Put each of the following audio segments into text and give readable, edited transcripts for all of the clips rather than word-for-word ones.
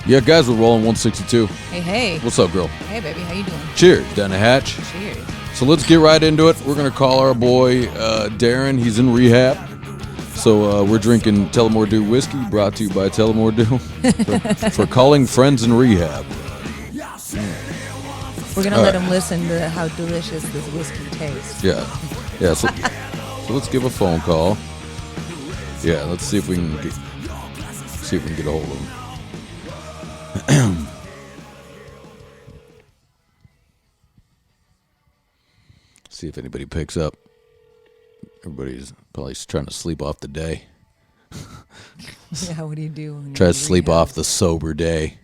Yeah, guys, we're rolling 162. Hey. What's up, girl? Hey, baby. How you doing? Cheers, down the hatch. Cheers. So let's get right into it. We're going to call our boy Darren. He's in rehab. So we're drinking Tullimore Dew whiskey, brought to you by Tullimore Dew for calling friends in rehab. We're going to let him listen to how delicious this whiskey tastes. Yeah. So let's give a phone call. Yeah, let's see if we can get a hold of him. See if anybody picks up. Everybody's probably trying to sleep off the day. Yeah, what do you do? Try to sleep off the sober day.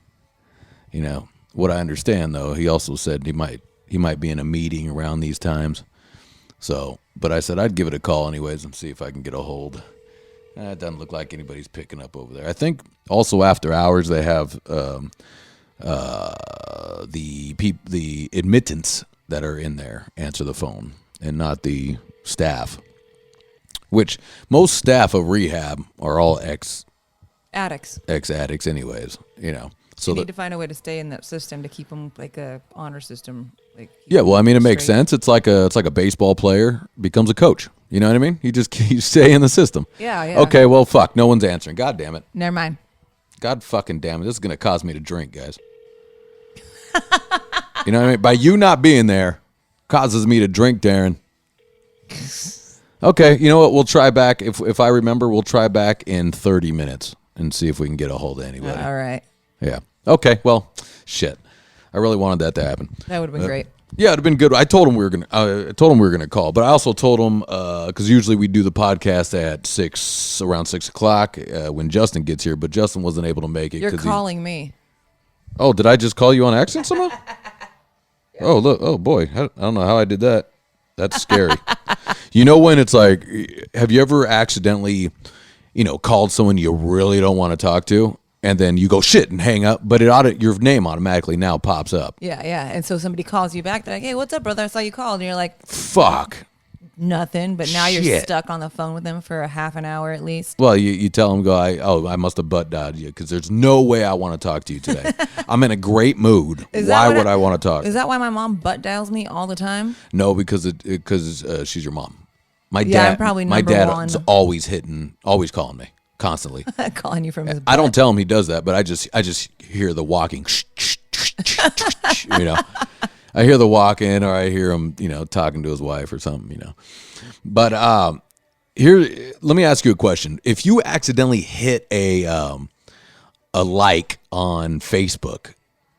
You know what I understand, though. He also said he might be in a meeting around these times. So, but I said I'd give it a call anyways and see if I can get a hold. It doesn't look like anybody's picking up over there. I think also after hours they have the admittance that are in there answer the phone and not the staff. Which most staff of rehab are all ex-addicts anyways, you know. So you need to find a way to stay in that system to keep them like a honor system. Yeah, well, I mean, it makes sense. It's like a baseball player becomes a coach. You know what I mean? You stay in the system. Yeah. Okay, well, fuck. No one's answering. God damn it. Never mind. God fucking damn it. This is going to cause me to drink, guys. You know what I mean? By you not being there causes me to drink, Darren. Okay, you know what? We'll try back. If I remember, we'll try back in 30 minutes and see if we can get a hold of anybody. All right. Yeah. Okay, well, shit. I really wanted that to happen. That would have been great. Yeah, it'd have been good. I told him we were gonna call, but I also told him because usually we do the podcast at around 6 o'clock when Justin gets here, but Justin wasn't able to make it. You're calling me. Oh, did I just call you on accident somehow? Yeah. Oh, look. Oh boy, I don't know how I did that. That's scary. You know when it's like, have you ever accidentally, called someone you really don't want to talk to? And then you go shit and hang up, but your name automatically now pops up. Yeah. And so somebody calls you back. They're like, "Hey, what's up, brother? I saw you called." And you're like, "Fuck, nothing." But now you're stuck on the phone with them for a half an hour at least. Well, you tell them, I must have butt dialed you because there's no way I want to talk to you today. I'm in a great mood. Why would I want to talk? Is that why my mom butt dials me all the time? No, because she's your mom. My I'm probably my dad one. is always calling me. Constantly calling you from his butt. I don't tell him he does that, but I just hear the walking. I hear the walking, or I hear him, talking to his wife or something, But here, let me ask you a question: if you accidentally hit a like on Facebook,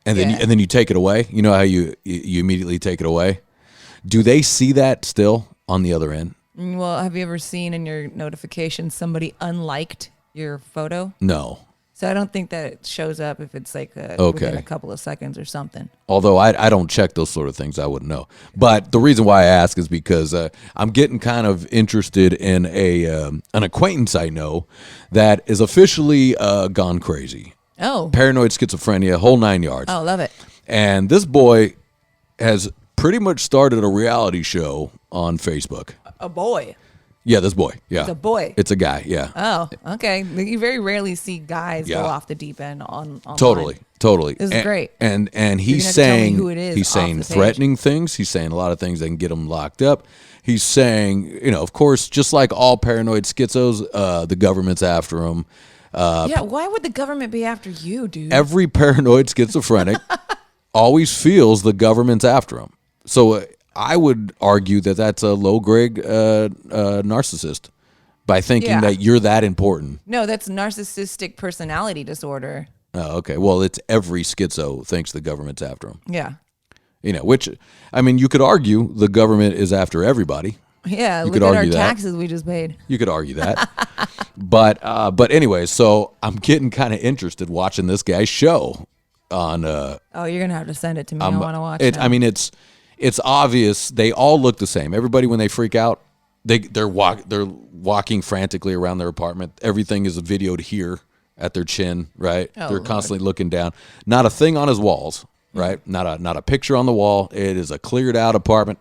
and then you take it away, you know how you immediately take it away? Do they see that still on the other end? Well, have you ever seen in your notifications somebody unliked your photo? No. So I don't think that it shows up if it's like within a couple of seconds or something. Although I don't check those sort of things, I wouldn't know. But the reason why I ask is because I'm getting kind of interested in an acquaintance I know that is officially gone crazy. Oh. Paranoid schizophrenia, whole 9 yards. Oh, love it. And this boy has pretty much started a reality show on Facebook. A boy. Yeah, this boy. Yeah. It's a boy. It's a guy, yeah. Oh, okay. You very rarely see guys go off the deep end online. Totally. This is great. And he's saying threatening things. He's saying a lot of things that can get him locked up. He's saying, of course, just like all paranoid schizos, the government's after him. Why would the government be after you, dude? Every paranoid schizophrenic always feels the government's after him. So I would argue that that's a low-grade narcissist by thinking that you're that important. No, that's narcissistic personality disorder. Oh, okay. Well, it's every schizo thinks the government's after him. Yeah. Which, I mean, you could argue the government is after everybody. Yeah, look at our taxes we just paid. You could argue that. But anyway, so I'm getting kind of interested watching this guy's show on... you're going to have to send it to me. I want to watch it. I mean, it's obvious they all look the same. Everybody, when they freak out, they're walking frantically around their apartment. Everything is videoed here at their chin, right? Oh, they're constantly looking down. Not a thing on his walls, right? Not a picture on the wall. It is a cleared out apartment.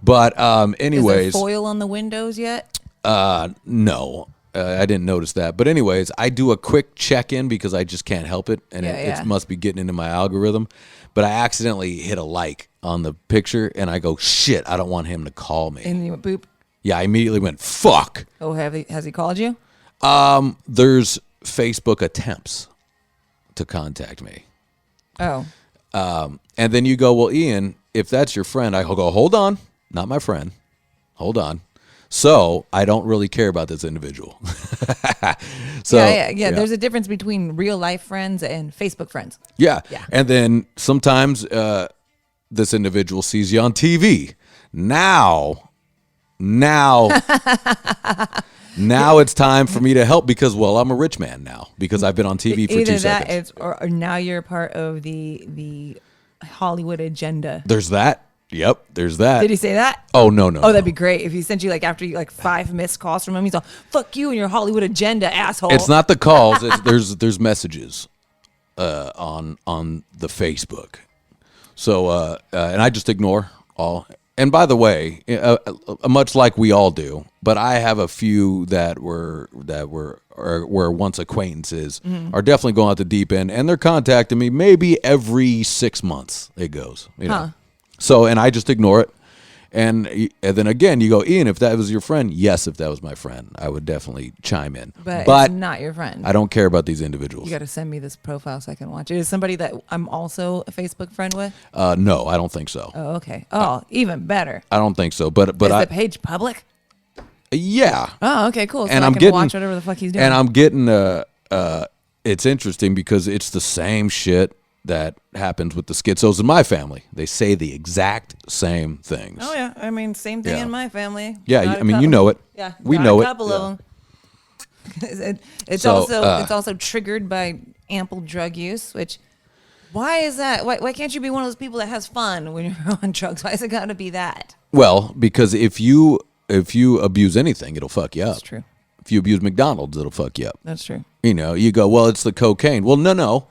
But anyways, is there foil on the windows yet? No. I didn't notice that. But anyways, I do a quick check-in because I just can't help it, and it must be getting into my algorithm. But I accidentally hit a like on the picture, and I go, shit, I don't want him to call me. And you went boop. Yeah, I immediately went, fuck. Oh, has he called you? There's Facebook attempts to contact me. Oh. And then you go, well, Ian, if that's your friend, I go, hold on, not my friend. Hold on. So I don't really care about this individual. So yeah. There's a difference between real life friends and Facebook friends. Yeah. Yeah. And then sometimes this individual sees you on TV. Now it's time for me to help because, well, I'm a rich man now because I've been on TV for 2 seconds. Or now you're part of the Hollywood agenda. There's that. Yep, there's that. Did he say that? Oh, no. Oh, that'd be great if he sent you like after you like 5 missed calls from him. He's all, "Fuck you and your Hollywood agenda, asshole." It's not the calls. There's messages on the Facebook. So and I just ignore all. And by the way, much like we all do, but I have a few that were once acquaintances are definitely going out the deep end, and they're contacting me maybe every 6 months. It goes, you know. So, and I just ignore it. And then again, you go, Ian, if that was your friend, yes, if that was my friend, I would definitely chime in. But it's not your friend. I don't care about these individuals. You got to send me this profile so I can watch it. Is somebody that I'm also a Facebook friend with? No, I don't think so. Oh, okay. Oh, even better. I don't think so. But is the page public? Yeah. Oh, okay, cool. So and I can watch whatever the fuck he's doing. And I'm getting it's interesting because it's the same shit that happens with the schizos in my family. They say the exact same things. Oh yeah, I mean same thing in my family. Yeah, I mean you know it. Yeah, we know a couple of them. It's also triggered by ample drug use. Which, why is that? Why can't you be one of those people that has fun when you're on drugs? Why is it got to be that? Well, because if you abuse anything, it'll fuck you up. That's true. If you abuse McDonald's, it'll fuck you up. That's true. You know, you go, well, it's the cocaine. Well, no.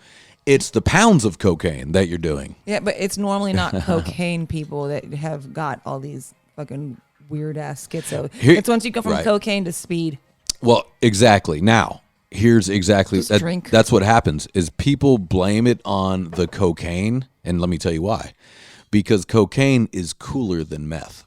It's the pounds of cocaine that you're doing. Yeah, but it's normally not cocaine people that have got all these fucking weird ass schizo. It's once you go from cocaine to speed. Well, exactly. Now, here's exactly that's what happens is people blame it on the cocaine, and let me tell you why. Because cocaine is cooler than meth.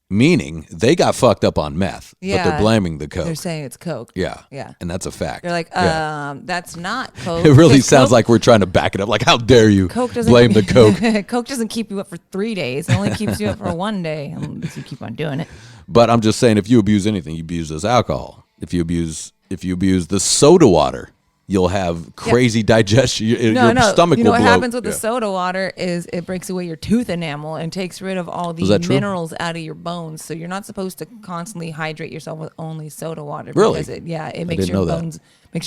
Meaning they got fucked up on meth, but they're blaming the coke. They're saying it's coke. Yeah. Yeah. And that's a fact. They're like, that's not coke. It really sounds like we're trying to back it up. Like, how dare you blame the coke? Coke doesn't keep you up for 3 days. It only keeps you up for 1 day. Unless you keep on doing it. But I'm just saying, if you abuse anything, you abuse this alcohol. If you abuse the soda water, you'll have crazy digestion. Your stomach will blow. What happens with the soda water is it breaks away your tooth enamel and takes rid of all the minerals out of your bones. So you're not supposed to constantly hydrate yourself with only soda water. Really? Because it makes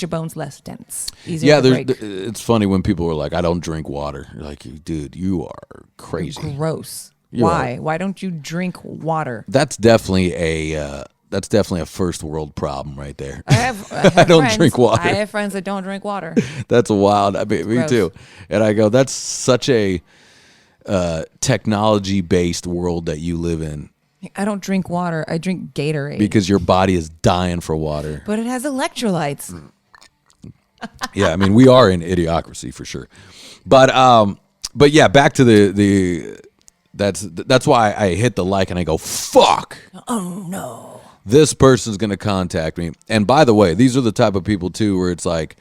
your bones less dense. Easier to break. It's funny when people are like, I don't drink water. You're like, dude, you are crazy. Gross. Why? Why don't you drink water? That's definitely a first world problem right there. I don't drink water. I have friends that don't drink water. That's wild. I mean, me too. And I go, that's such a technology-based world that you live in. I don't drink water. I drink Gatorade. Because your body is dying for water. But it has electrolytes. Yeah, I mean, we are in idiocracy for sure. But yeah, back to the that's why I hit the like and I go, fuck. Oh no. This person's going to contact me. And by the way, these are the type of people too where it's like,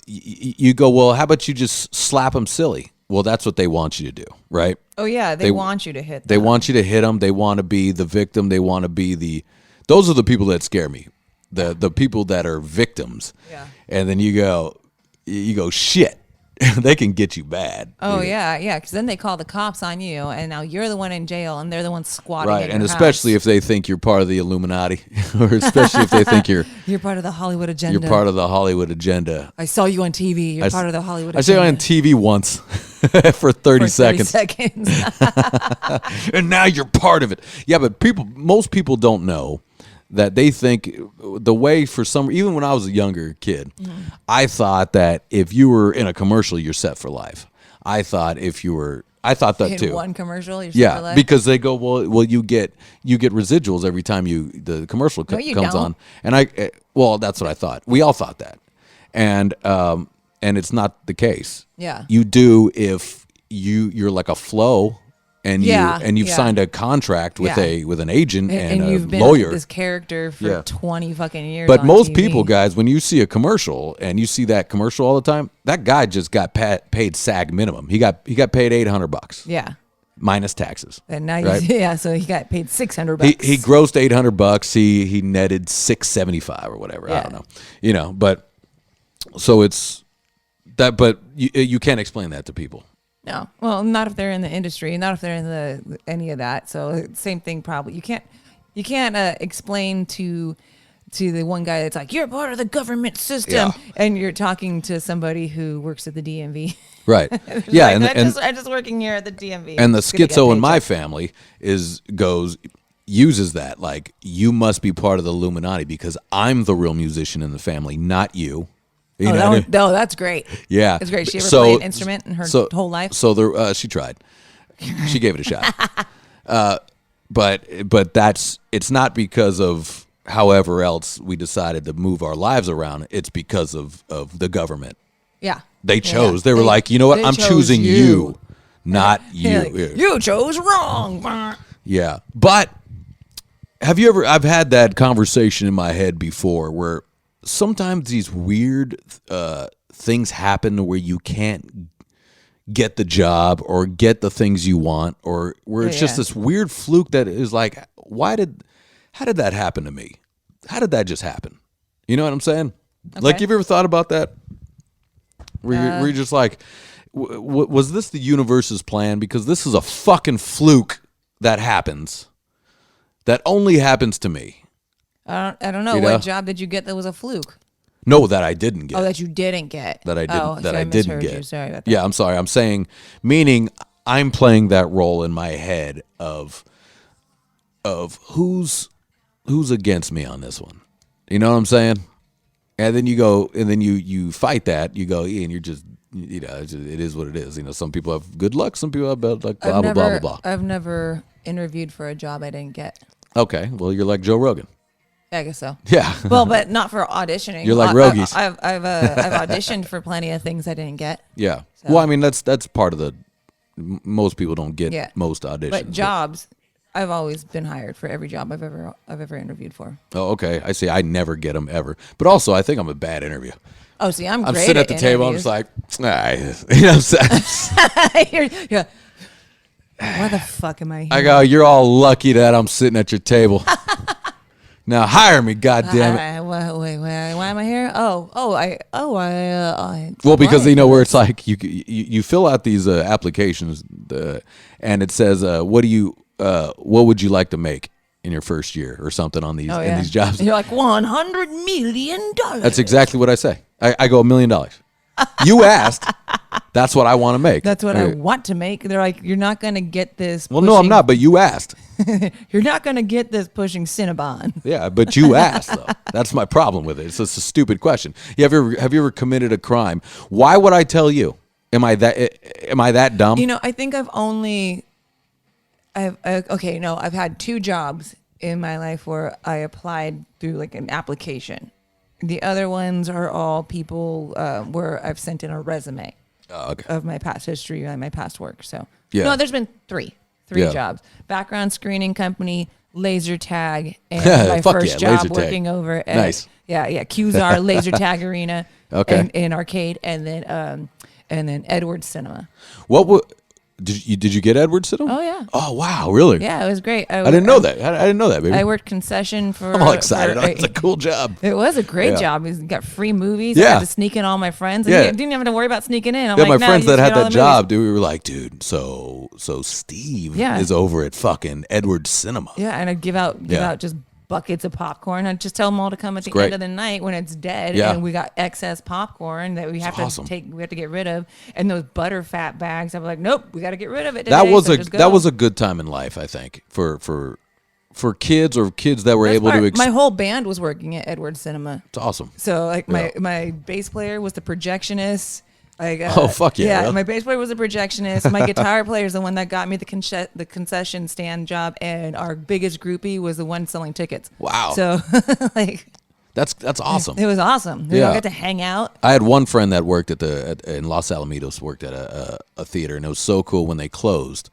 you go, well, how about you just slap them silly? Well, that's what they want you to do, right? Oh yeah, they want you to hit them. They want you to hit them. They want to be the victim. They want to be those are the people that scare me. The people that are victims. Yeah. And then you go, shit. They can get you bad. Oh, yeah, because then they call the cops on you, and now you're the one in jail, and they're the one squatting right, in your and house. Especially if they think you're part of the Illuminati, or especially if they think you're part of the Hollywood agenda. You're part of the Hollywood agenda. I saw you on TV. You're part of the Hollywood agenda. I saw you on TV once for 30 seconds. And now you're part of it. Yeah, but most people don't know that they think the way even when I was a younger kid, I thought that if you were in a commercial, you're set for life. I thought I thought that In too. one commercial, you're Yeah, super lucky. because they go, well, you get residuals every time the commercial you comes don't. on, and well, that's what I thought. We all thought that, and it's not the case. Yeah. You do if you're like a flow, and you've yeah. signed a contract with Yeah. with an agent and a you've been lawyer. this character for Yeah. 20 fucking years. But on most TV. people, guys, when you see a commercial and you see that commercial all the time, that guy just got paid SAG minimum. He got paid $800. Yeah. Minus taxes. And now right? so he got paid $600. He grossed $800. He netted $675 or whatever. I don't know. But so it's that. But you can't explain that to people. No, well, not if they're in the industry, not if they're in any of that. So same thing, probably. You can't explain to the one guy that's like, you're part of the government system, and you're talking to somebody who works at the DMV. Right. Yeah, like, I'm just working here at the DMV. And the schizo in my family uses that, like, you must be part of the Illuminati because I'm the real musician in the family, not you. No, that's great. Yeah, it's great. She ever played an instrument in her whole life? So she tried. She gave it a shot. But it's not because of however else we decided to move our lives around. It's because of the government. Yeah. They chose. They were like, you know what? I'm choosing you, not you. Like, you chose wrong. Yeah. But I've had that conversation in my head before where sometimes these weird things happen where you can't get the job or get the things you want, or where it's just this weird fluke that is like, how did that happen to me? How did that just happen? You know what I'm saying? Okay. Like, have you ever thought about that? Where you're just like, was this the universe's plan? Because this is a fucking fluke that happens. That only happens to me. I don't know. What job did you get that was a fluke? No, that I didn't get. Oh, that you didn't get. That I didn't. Oh, that I didn't get. You. Sorry about that. Yeah, I'm sorry. I'm saying, meaning I'm playing that role in my head of who's against me on this one. You know what I'm saying? And then you go, and then you fight that. You go, Ian, you're just, it is what it is. Some people have good luck, some people have bad luck. Blah blah blah blah blah. I've never interviewed for a job I didn't get. Okay, well, you're like Joe Rogan. I guess so. Yeah. Well, but not for auditioning. You're like Rogies. I've auditioned for plenty of things I didn't get. Yeah. So. Well, I mean, that's part of most people don't get most auditions. But jobs, I've always been hired for every job I've ever interviewed for. Oh, okay. I see. I never get them ever. But also, I think I'm a bad interview. Oh, see, I'm great. I'm sitting at the table. I'm just like, you know what I'm saying? Yeah. Why the fuck am I here? I go, you're all lucky that I'm sitting at your table. Now hire me, goddammit. Wait, why am I here? Well, because where it's like you fill out these applications, and it says, what would you like to make in your first year or something on these in these jobs? You're like $100 million. That's exactly what I say. I go $1 million. You asked. That's what I want to make. That's what I want to make. They're like, you're not going to get this. Well, no, I'm not. But you asked. You're not going to get this pushing Cinnabon. Yeah, but you asked though. That's my problem with it. It's just a stupid question. Have you ever committed a crime? Why would I tell you? Am I that dumb? I think I've had 2 jobs in my life where I applied through like an application. The other ones are all people where I've sent in a resume of my past history and my past work. So no, there's been 3 jobs: background screening company, laser tag, and my first job working over at QZAR Laser Tag Arena, in arcade, and then Edwards Cinema. Did you get Edward Cinema? Oh yeah. Oh wow, really? Yeah, it was great. I didn't know that. I didn't know that, baby. I worked concession for. I'm all excited. It's a cool job. It was a great job. We got free movies. Yeah. I had to sneak in all my friends. I didn't even have to worry about sneaking in. My friends that had that job, dude, we were like, dude, so Steve is over at fucking Edward Cinema. Yeah, and I'd give out just buckets of popcorn. I'd just tell them all to come at the end of the night when it's dead, and we got excess popcorn that we have to take. We have to get rid of, and those butter fat bags. I'm like, nope, we got to get rid of it today. That was a good time in life, I think, for kids or kids that were able to. My whole band was working at Edward Cinema. It's awesome. So like my bass player was the projectionist. Like, oh fuck yeah! Yeah, my bass player was a projectionist. My guitar player is the one that got me the concession stand job, and our biggest groupie was the one selling tickets. Wow. So like. That's awesome. It was awesome. We all got to hang out. I had one friend that worked in Los Alamitos, worked at a theater, and it was so cool when they closed.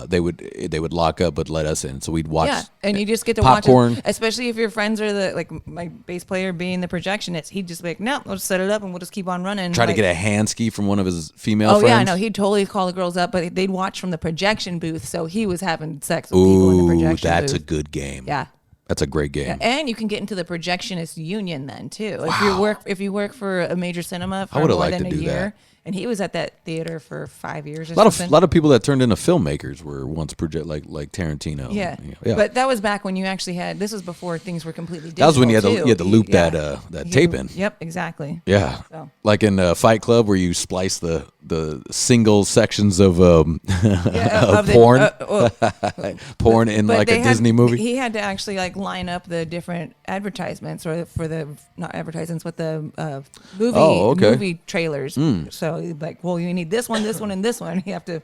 They would lock up but let us in, so we'd watch. Yeah, and you just get to popcorn. watch it, especially if your friends are like my bass player being the projectionist. He'd just be like, "No, we'll just set it up and we'll just keep on running." Try to get a hand ski from one of his female friends. Oh yeah, no, he'd totally call the girls up, but they'd watch from the projection booth, so he was having sex with people in the projection booth. That's a good game. Yeah. That's a great game. Yeah, and you can get into the projectionist union then too. Wow. If you work for a major cinema for more than a year. That. And he was at that theater for 5 years or something. A lot of people that turned into filmmakers were once like Tarantino. Yeah. But that was back when you actually had. This was before things were completely digital. That was when you had to loop that tape in. Yep, exactly. Yeah, like in Fight Club where you splice the single sections of porn, porn in like a Disney movie. He had to actually like line up the different advertisements or for the not advertisements, but the movie trailers. So like, well, you need this one, and this one. You have to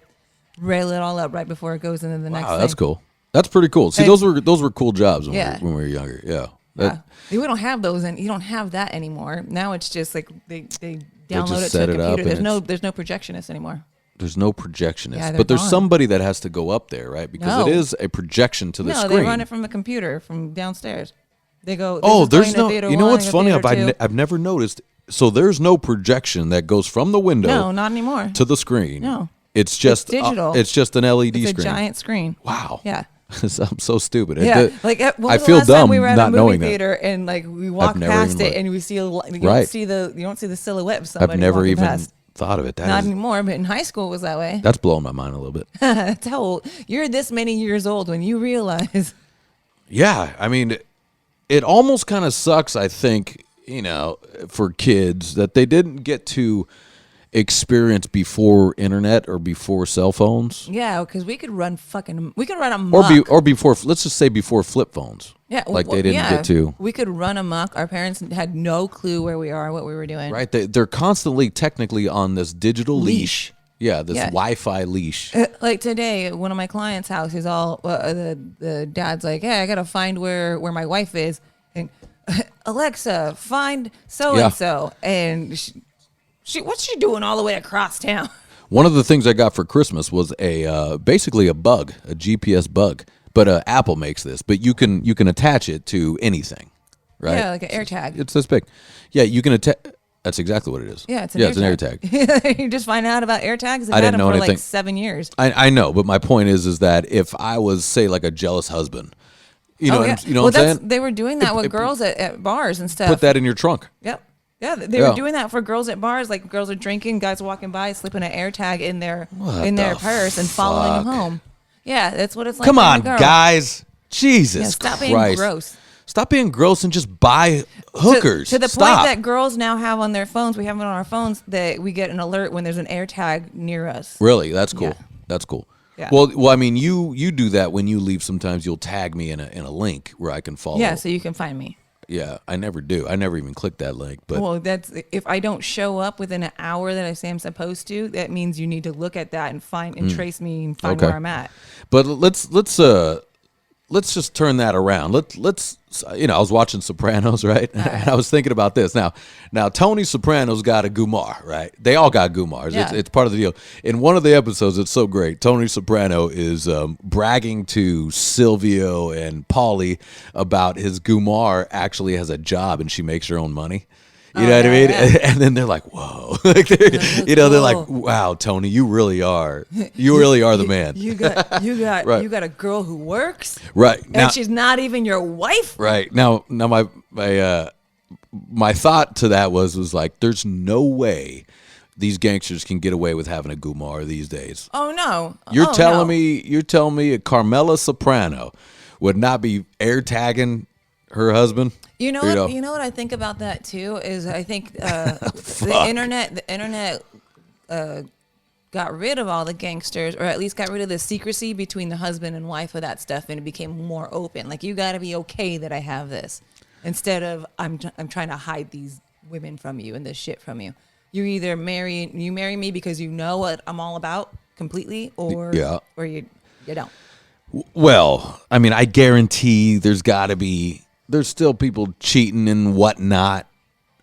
rail it all up right before it goes into the next. Wow, that's cool. That's pretty cool. See, those were cool jobs when we were younger. Yeah. We don't have those, and you don't have that anymore. Now it's just like they download it to a computer. There's no projectionist anymore. There's no projectionist, but there's somebody that has to go up there, right? Because it is a projection to the screen. No, they run it from the computer from downstairs. They go. There's no. You know what's funny? I've never noticed. So there's no projection that goes from the window. No, not anymore. To the screen. No, it's just digital. It's just an LED screen. It's a giant screen. Wow. Yeah. I'm so stupid. Yeah, like I feel dumb we were at not a movie knowing theater that. And like we walk past it and we see you don't see the silhouette of somebody. I've never even past. thought of it. Not anymore, but in high school it was that way. That's blowing my mind a little bit. That's how old you're. This many years old when you realize. Yeah, I mean, it almost kind of sucks. I think for kids that they didn't get to experience before internet or before cell phones. Yeah, because we could run amok. Or before, let's just say before flip phones. Yeah, like they didn't get to. We could run amok. Our parents had no clue where we are, what we were doing. Right, they're constantly technically on this digital leash. Yeah, this Wi-Fi leash. Like today, one of my clients' house is all the dad's like, "Hey, I gotta find where my wife is." And Alexa, find so and so, and she what's she doing all the way across town? One of the things I got for Christmas was basically a GPS bug, but Apple makes this. But you can attach it to anything, right? Yeah, like an AirTag. It's this big. Yeah, you can attach. That's exactly what it is. Yeah, it's an AirTag. You just find out about AirTags. I didn't know anything. Like 7 years. I know, but my point is that if I was, say, like a jealous husband, what I'm saying? They were doing that with girls at bars and stuff. Put that in your trunk. Yep. Yeah, they were doing that for girls at bars. Like girls are drinking, guys walking by, slipping an AirTag in their purse and following them home. Yeah, that's what it's like. Come on, guys. Jesus stop Christ. being gross. Stop being gross and just buy hookers. To the point that girls now have on their phones, we have it on our phones, that we get an alert when there's an AirTag near us. Really? That's cool. Yeah. That's cool. Yeah. Well, I mean, you do that when you leave. Sometimes you'll tag me in a link where I can follow. Yeah, so you can find me. Yeah, I never do. I never even click that link. But that's if I don't show up within an hour that I say I'm supposed to. That means you need to look at that and find and trace me and find where I'm at. But let's just turn that around. Let's I was watching Sopranos, right? And I was thinking about this. Now Tony Soprano's got a Gumar, right? They all got Gumars. Yeah. It's part of the deal. In one of the episodes, it's so great. Tony Soprano is bragging to Silvio and Paulie about his Gumar actually has a job and she makes her own money. You know what I mean? Yeah. And then they're like, "Whoa!" They're like, "Wow, Tony, you really are. You really are the man." You got right. You got a girl who works, right? And she's not even your wife, right? Now, my thought to that was like, there's no way these gangsters can get away with having a Gumar these days. Oh no! You're telling me a Carmela Soprano would not be air-tagging her husband? You know what I think about that too is I think the internet got rid of all the gangsters, or at least got rid of the secrecy between the husband and wife of that stuff, and it became more open. Like, you got to be okay that I have this, instead of I'm trying to hide these women from you and this shit from you. you either marry me because you know what I'm all about completely, or you don't. Well, I mean, I guarantee there's still people cheating and whatnot,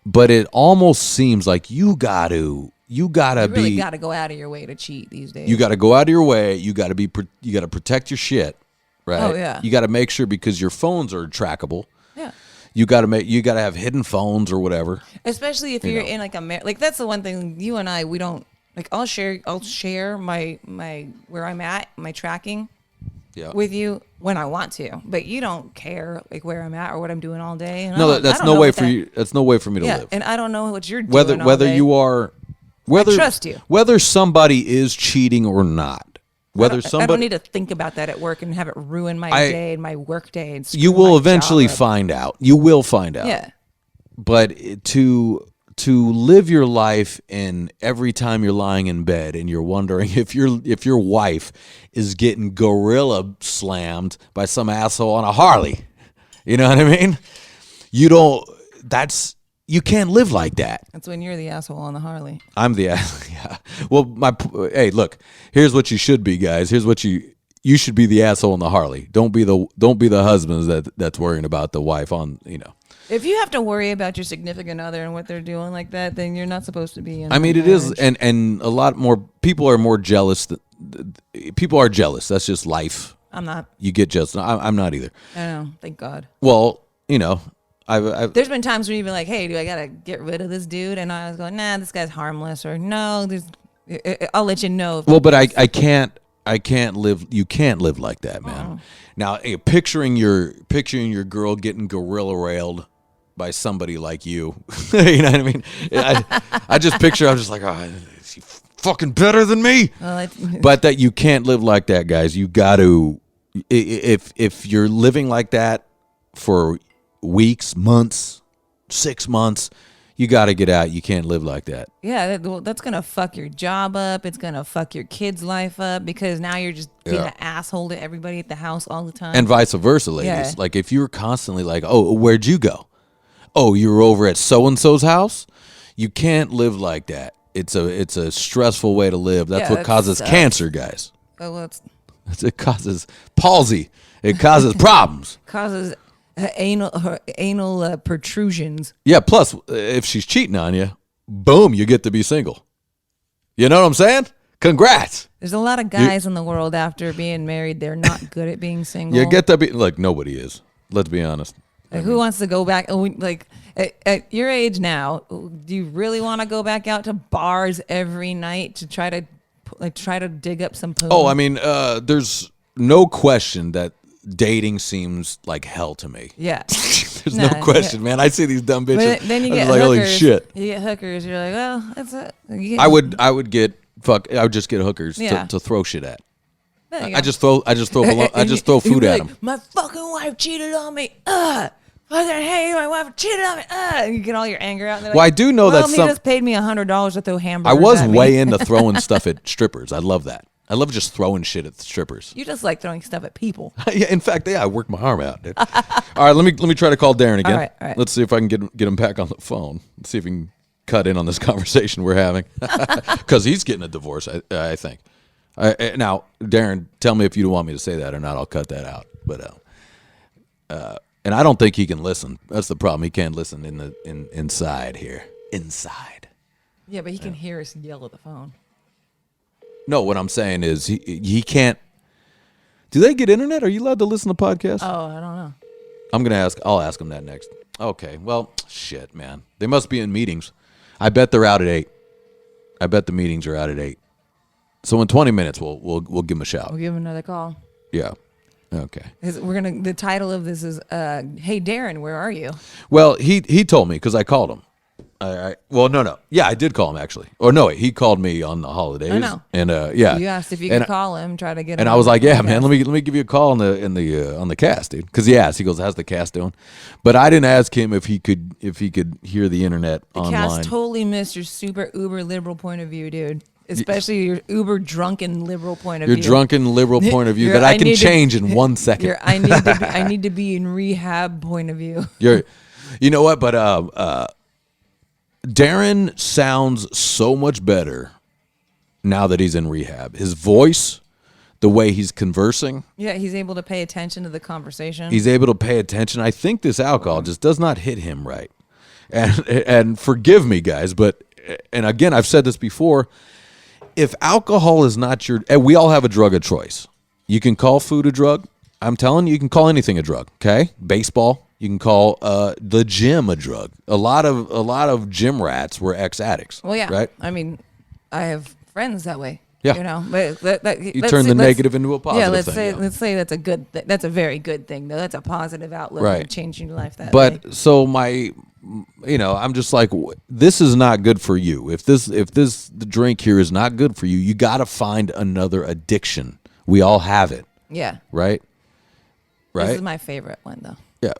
but it almost seems like you really got to go out of your way to cheat these days. You got to go out of your way. You got to protect your shit, right? Oh yeah. You got to make sure, because your phones are trackable. Yeah. You got to have hidden phones or whatever. Especially if you're in like like that's the one thing you and we don't like. I'll share my where I'm at, my tracking. Yeah. With you when I want to, but you don't care like where I'm at or what I'm doing all day. And no, that's no way for you. That's no way for me to live. And I don't know what you're doing. Whether I trust you. Whether somebody is cheating or not. I don't need to think about that at work and have it ruin my day and my work day. And you will eventually find out. You will find out. Yeah. But to live your life, and every time you're lying in bed and you're wondering if your wife is getting gorilla slammed by some asshole on a Harley, you know what I mean? You can't live like that. That's when you're the asshole on the Harley. I'm the asshole. Yeah. Well, hey, look. Here's what you should be, guys. Here's what you should be: the asshole on the Harley. Don't be the husbands that's worrying about the wife on. If you have to worry about your significant other and what they're doing like that, then you're not supposed to be in. I mean, it is, and a lot more people are more jealous. People are jealous. That's just life. I'm not. You get jealous. I'm not either. I know. Thank God. Well, there's been times where you've been like, "Hey, do I gotta get rid of this dude?" And I was going, "Nah, this guy's harmless," or "No, I'll let you know." Well, but I can't live. You can't live like that, man. Now, picturing your girl getting gorilla railed by somebody like you, you know what I mean? I just picture. I'm just like, oh, is he fucking better than me? But that you can't live like that, guys. You got to. If you're living like that for weeks, months, 6 months, you got to get out. You can't live like that. Yeah, that's going to fuck your job up. It's going to fuck your kid's life up, because now you're just being an asshole to everybody at the house all the time. And vice versa, ladies. Yeah. Like, if you're constantly like, oh, where'd you go? Oh, you were over at so-and-so's house? You can't live like that. It's a stressful way to live. That's what causes cancer, guys. Oh, it causes palsy. It causes problems. Causes anal protrusions. Yeah, plus, if she's cheating on you, boom, you get to be single. You know what I'm saying? Congrats. There's a lot of guys in the world, after being married, they're not good at being single. You get to be, like, nobody is. Let's be honest. Like, who wants to go back? Like, at your age now, do you really want to go back out to bars every night to try to dig up some poon? Oh, I mean, there's no question that dating seems like hell to me. Yeah. There's no question, man. I see these dumb bitches. But then you get like, hookers. holy shit. You get hookers. You're like, well, that's it. I would just get hookers to throw shit at. I just throw food at them. My fucking wife cheated on me. Fucking hey, my wife cheated on me. And you get all your anger out. Well, I do know that he just paid me $100 to throw hamburgers. I was at me. way into throwing stuff at strippers. I love that. I love just throwing shit at strippers. You just like throwing stuff at people. Yeah, in fact, I work my arm out, dude. All right, let me try to call Darren again. All right. Let's see if I can get him back on the phone. Let's see if we can cut in on this conversation we're having, because he's getting a divorce. I think. Now, Darren, tell me if you don't want me to say that or not. I'll cut that out. But and I don't think he can listen. That's the problem. He can't listen inside here. Inside. Yeah, but he can hear us yell at the phone. No, what I'm saying is he can't. Do they get internet? Are you allowed to listen to podcasts? Oh, I don't know. I'll ask him that next. Okay. Well, shit, man. They must be in meetings. I bet they're out at 8. I bet the meetings are out at 8. So in 20 minutes, we'll give him a shout. We'll give him another call. Yeah. Okay. The title of this is, "Hey Darren, where are you?" Well, he told me, because I called him. Well, no. Yeah, I did call him, actually. Or no, he called me on the holidays. I know. And yeah. You asked if you could call him, try to get him. And I was like, yeah, man, let me give you a call on the cast, dude. Because he asked. He goes, how's the cast doing? But I didn't ask him if he could hear the internet online. The cast totally missed your super uber liberal point of view, dude. Especially your uber drunken liberal point of view. Your drunken liberal point of view that I can change in 1 second. I need to be in rehab point of view. You know what? But Darren sounds so much better now that he's in rehab. His voice, the way he's conversing. Yeah, he's able to pay attention to the conversation. He's able to pay attention. I think this alcohol just does not hit him right. And forgive me, guys, but, and again, I've said this before, if alcohol is not your, and we all have a drug of choice. You can call food a drug. I'm telling you, you can call anything a drug, okay? Baseball, you can call the gym a drug. A lot of gym rats were ex-addicts. Well, yeah. Right? I mean, I have friends that way. Yeah. You know, but you turn the negative into a positive thing. Yeah, let's say that's a good that's a very good thing, though. That's a positive outlook right. of changing your life that way. But so I'm just like, this is not good for you. If the drink here is not good for you, you got to find another addiction. We all have it. Yeah. Right? This is my favorite one, though. Yeah.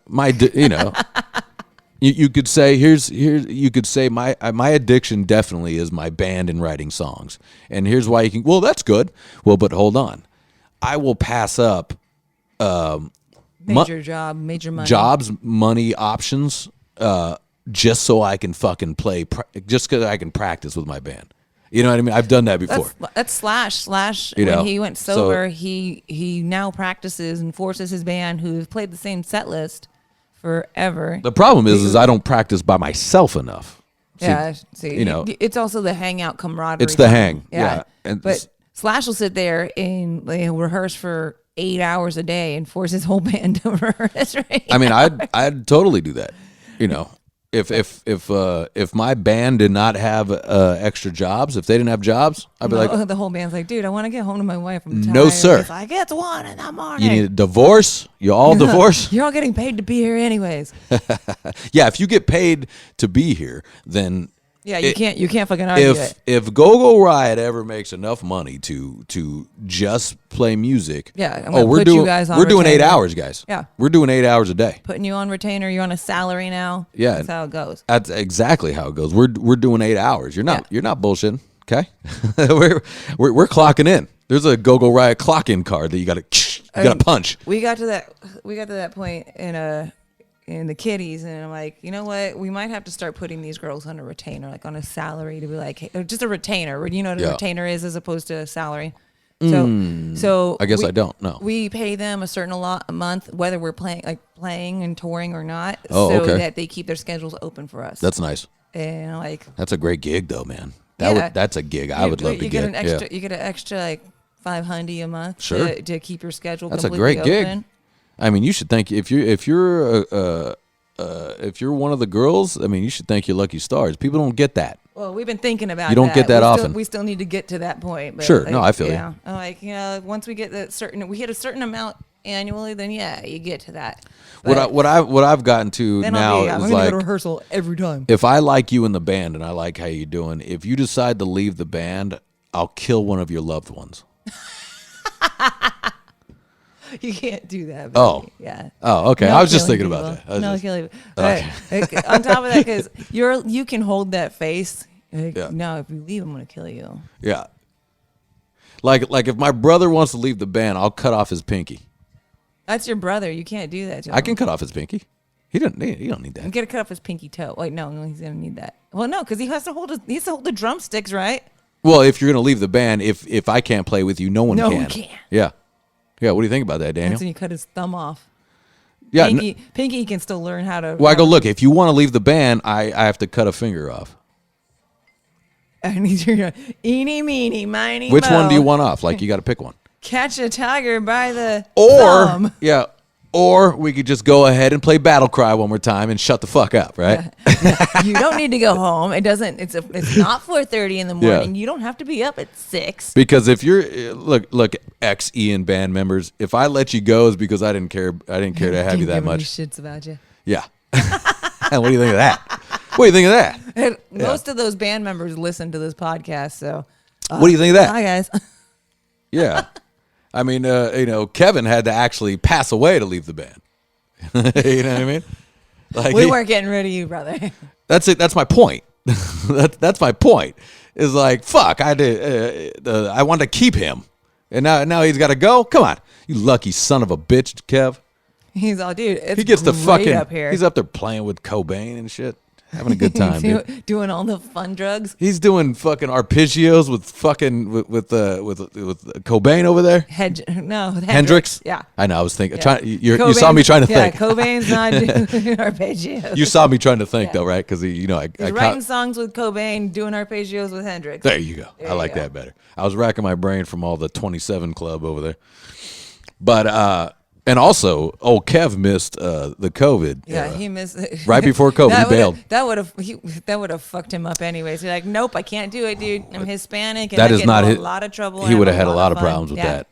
You could say you could say my addiction definitely is my band and writing songs. And here's why you can, well, that's good. Well, but hold on. I will pass up major money. Jobs, money, options, just so I can fucking play, just because I can practice with my band. You know what I mean? I've done that before. That's Slash. When he went sober, he now practices and forces his band, who's played the same set list forever. The problem is I don't practice by myself enough. See, it's also the hangout camaraderie. It's the hang. Yeah. But Slash will sit there and rehearse for 8 hours a day and force his whole band to rehearse. Right? I mean, I'd totally do that. If my band did not have extra jobs, if they didn't have jobs, I'd be like, the whole band's like, dude, I want to get home to my wife. I'm tired. No, sir. It's like, it's 1 in the morning. You need a divorce? You all divorce? You're all getting paid to be here anyways. Yeah, if you get paid to be here, then yeah, you can't fucking argue it. If Go-Go Riot ever makes enough money to just play music, we're doing 8 hours, guys. Yeah, we're doing 8 hours a day. Putting you on retainer, you're on a salary now. Yeah, that's how it goes. That's exactly how it goes. We're doing 8 hours. You're not bullshitting. Okay, we're clocking in. There's a Go-Go Riot clock-in card that you got to punch. We got to that point in the kiddies, and I'm like, you know what? We might have to start putting these girls on a retainer, like on a salary, to be like, hey, just a retainer. You know what a retainer is, as opposed to a salary. So I guess I don't know. We pay them a certain a month, whether we're playing and touring or not, that they keep their schedules open for us. That's nice. And that's a great gig, though, man. That's a gig I would love to get. You get an extra like $500 a month to keep your schedule. That's a completely great open. gig. I mean, you should thank if you're one of the girls. I mean, you should thank your lucky stars. People don't get that. Well, we've been thinking about. You don't get that often. We still need to get to that point. But sure, no, I feel you. Once we get we hit a certain amount annually, then you get to that. But what I've gotten to now is I'm gonna go to rehearsal every time. If I like you in the band and I like how you're doing, if you decide to leave the band, I'll kill one of your loved ones. You can't do that. Baby. Oh. Yeah. Oh, okay. I was just thinking about that. No killing. Okay. On top of that, because you can hold that face. No, if you leave, I'm going to kill you. Yeah. Like if my brother wants to leave the band, I'll cut off his pinky. That's your brother. You can't do that to him. I can cut off his pinky. He don't need that. You got to cut off his pinky toe. Wait, no, he's going to need that. Well, no, because he has to hold the drumsticks, right? Well, if you're going to leave the band, if I can't play with you, no one can. No one can. Yeah. Yeah, what do you think about that, Daniel? That's when you cut his thumb off. Yeah, Pinky can still learn how to. Well, I go, look, if you want to leave the band, I have to cut a finger off. I need your eeny, meeny, miny, Which mo. one do you want off? Like, you got to pick one. Catch a tiger by the thumb. Yeah, or we could just go ahead and play Battle Cry one more time and shut the fuck up, right? You don't need to go home. It's not 4:30 in the morning. Yeah. You don't have to be up at 6. Because if you're look ex Ian band members, if I let you go is because I didn't care to have you that much. Shits about you. Yeah. What do you think of that? What do you think of that? And most of those band members listen to this podcast, so. What do you think of that? Hi guys. Yeah. I mean, Kevin had to actually pass away to leave the band. You know what I mean? Like we weren't getting rid of you, brother. That's it. That's my point. That's my point. Is like, fuck. I wanted to keep him, and now he's got to go. Come on, you lucky son of a bitch, Kev. He's all, dude. It's he gets the fucking up here. He's up there playing with Cobain and shit. having a good time, dude. Doing all the fun drugs. He's doing fucking arpeggios with fucking with Cobain over there. Hendrix. Yeah, I know. I was thinking. You saw me trying to think. Yeah, Cobain's not doing arpeggios. You saw me trying to think though, right? Because He's writing songs with Cobain, doing arpeggios with Hendrix. There you go. I like that better. I was racking my brain from all the 27 Club over there, but and also, old Kev missed the COVID. Yeah, he missed it. Right before COVID. He bailed. That would have fucked him up anyways. He's like, nope, I can't do it, dude. I'm Hispanic, and that is not a lot of trouble. He would have had a lot of problems with that.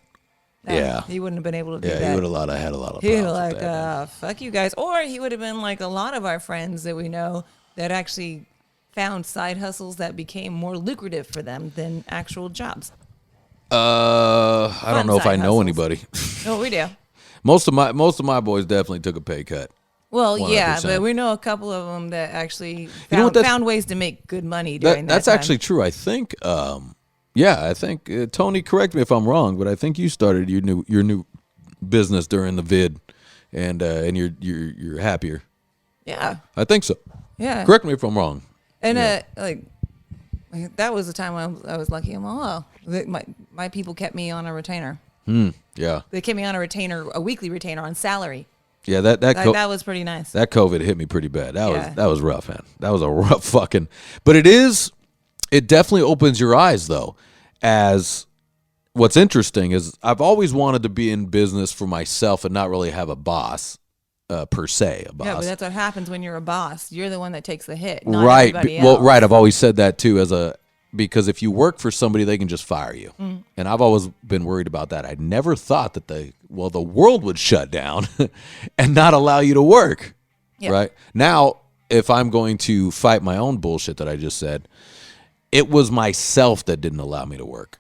Yeah, he wouldn't have been able to do that. Yeah, he would have had a lot of problems. He'd like, with that, fuck you guys, or he would have been like a lot of our friends that we know that actually found side hustles that became more lucrative for them than actual jobs. I don't know if I know anybody. No, we do. Most of my boys definitely took a pay cut. Well, 100%. Yeah, but we know a couple of them that actually found ways to make good money during that That's time. actually true. I think, I think Tony, correct me if I'm wrong, but I think you started your new business during the vid, and you're happier. Yeah, I think so. Yeah, correct me if I'm wrong. And that was the time when I was lucky. I'm like, my people kept me on a retainer. Yeah. They kept me on a weekly retainer on salary. Yeah, that was pretty nice. That COVID hit me pretty bad. That was rough, man. That was a rough fucking. But it definitely opens your eyes though. As what's interesting is I've always wanted to be in business for myself and not really have a boss. Per se, a boss. Yeah, but that's what happens when you're a boss. You're the one that takes the hit, not right? Everybody else. Well, right. I've always said that too, because if you work for somebody, they can just fire you, and I've always been worried about that. I never thought that the world would shut down and not allow you to work. Yeah. Right now, if I'm going to fight my own bullshit that I just said, it was myself that didn't allow me to work.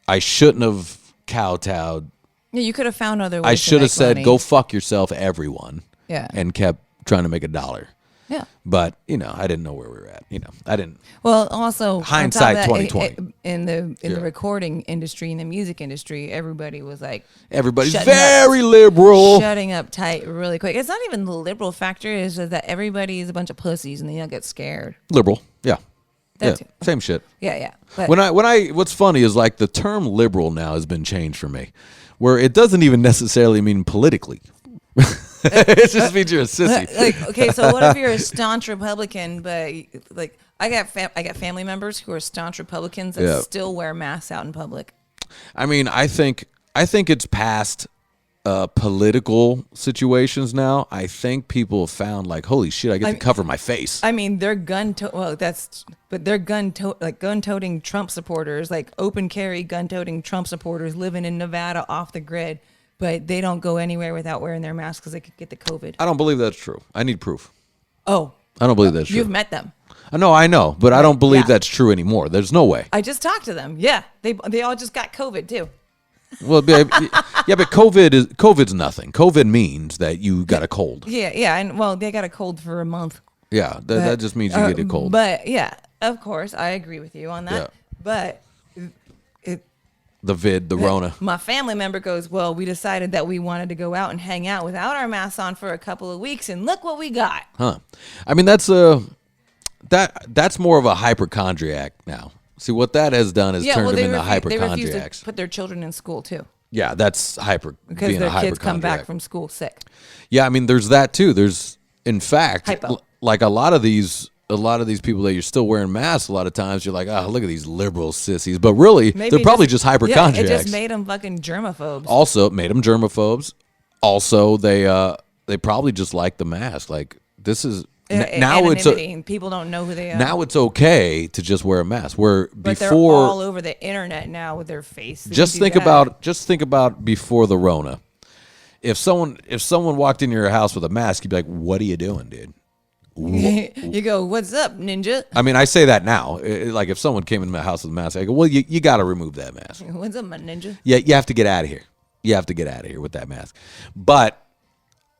I shouldn't have kowtowed. Yeah, you could have found other ways. I should have said, money. "Go fuck yourself, everyone." Yeah, and kept trying to make $1. Yeah, but I didn't know where we were at. I didn't. Well, also hindsight 2020. In the recording industry, in the music industry, everybody was like, everybody's very liberal, shutting up tight really quick. It's not even the liberal factor; is that everybody is a bunch of pussies and they don't get scared. Liberal, yeah. Same shit. Yeah. But what's funny is like the term liberal now has been changed for me, where it doesn't even necessarily mean politically. It just means you're a sissy. Okay, so what if you're a staunch Republican, but I got family members who are staunch Republicans that still wear masks out in public. I mean, I think it's past political situations now. I think people have found like, holy shit, I get to cover my face. I mean, they're gun-toting Trump supporters, like open carry gun-toting Trump supporters living in Nevada off the grid. But they don't go anywhere without wearing their masks because they could get the COVID. I don't believe that's true. I need proof. Oh. I don't believe that's true. You've met them. I know, but I don't believe that's true anymore. There's no way. I just talked to them. Yeah, they all just got COVID too. Well, yeah, but COVID's nothing. COVID means that you got a cold. Yeah, and they got a cold for a month. Yeah, that just means you get a cold. But yeah, of course, I agree with you on that. Yeah. But the Rona. My family member goes, well, we decided that we wanted to go out and hang out without our masks on for a couple of weeks, and look what we got. Huh? I mean, that's more of a hypochondriac now. See, what that has done is turned them into hypochondriacs. They refuse to put their children in school too. Yeah, that's because their kids come back from school sick. Yeah, I mean, there's that too. There's, in fact, like a lot of these people that you're still wearing masks, a lot of times you're like, oh, look at these liberal sissies. But really, they're probably just hypochondriacs. Yeah, it just made them fucking germaphobes. Also, it made them germaphobes. Also, they probably just like the mask. Like, this is... now and people don't know who they are. Now it's okay to just wear a mask. But they're all over the internet now with their face. Just think about before the Rona. If someone walked into your house with a mask, you'd be like, "What are you doing, dude?" You go, "What's up, ninja?" I mean, I say that now. Like if someone came in my house with a mask, I go, "Well, you got to remove that mask." What's up, my ninja? Yeah, you have to get out of here. You have to get out of here with that mask. But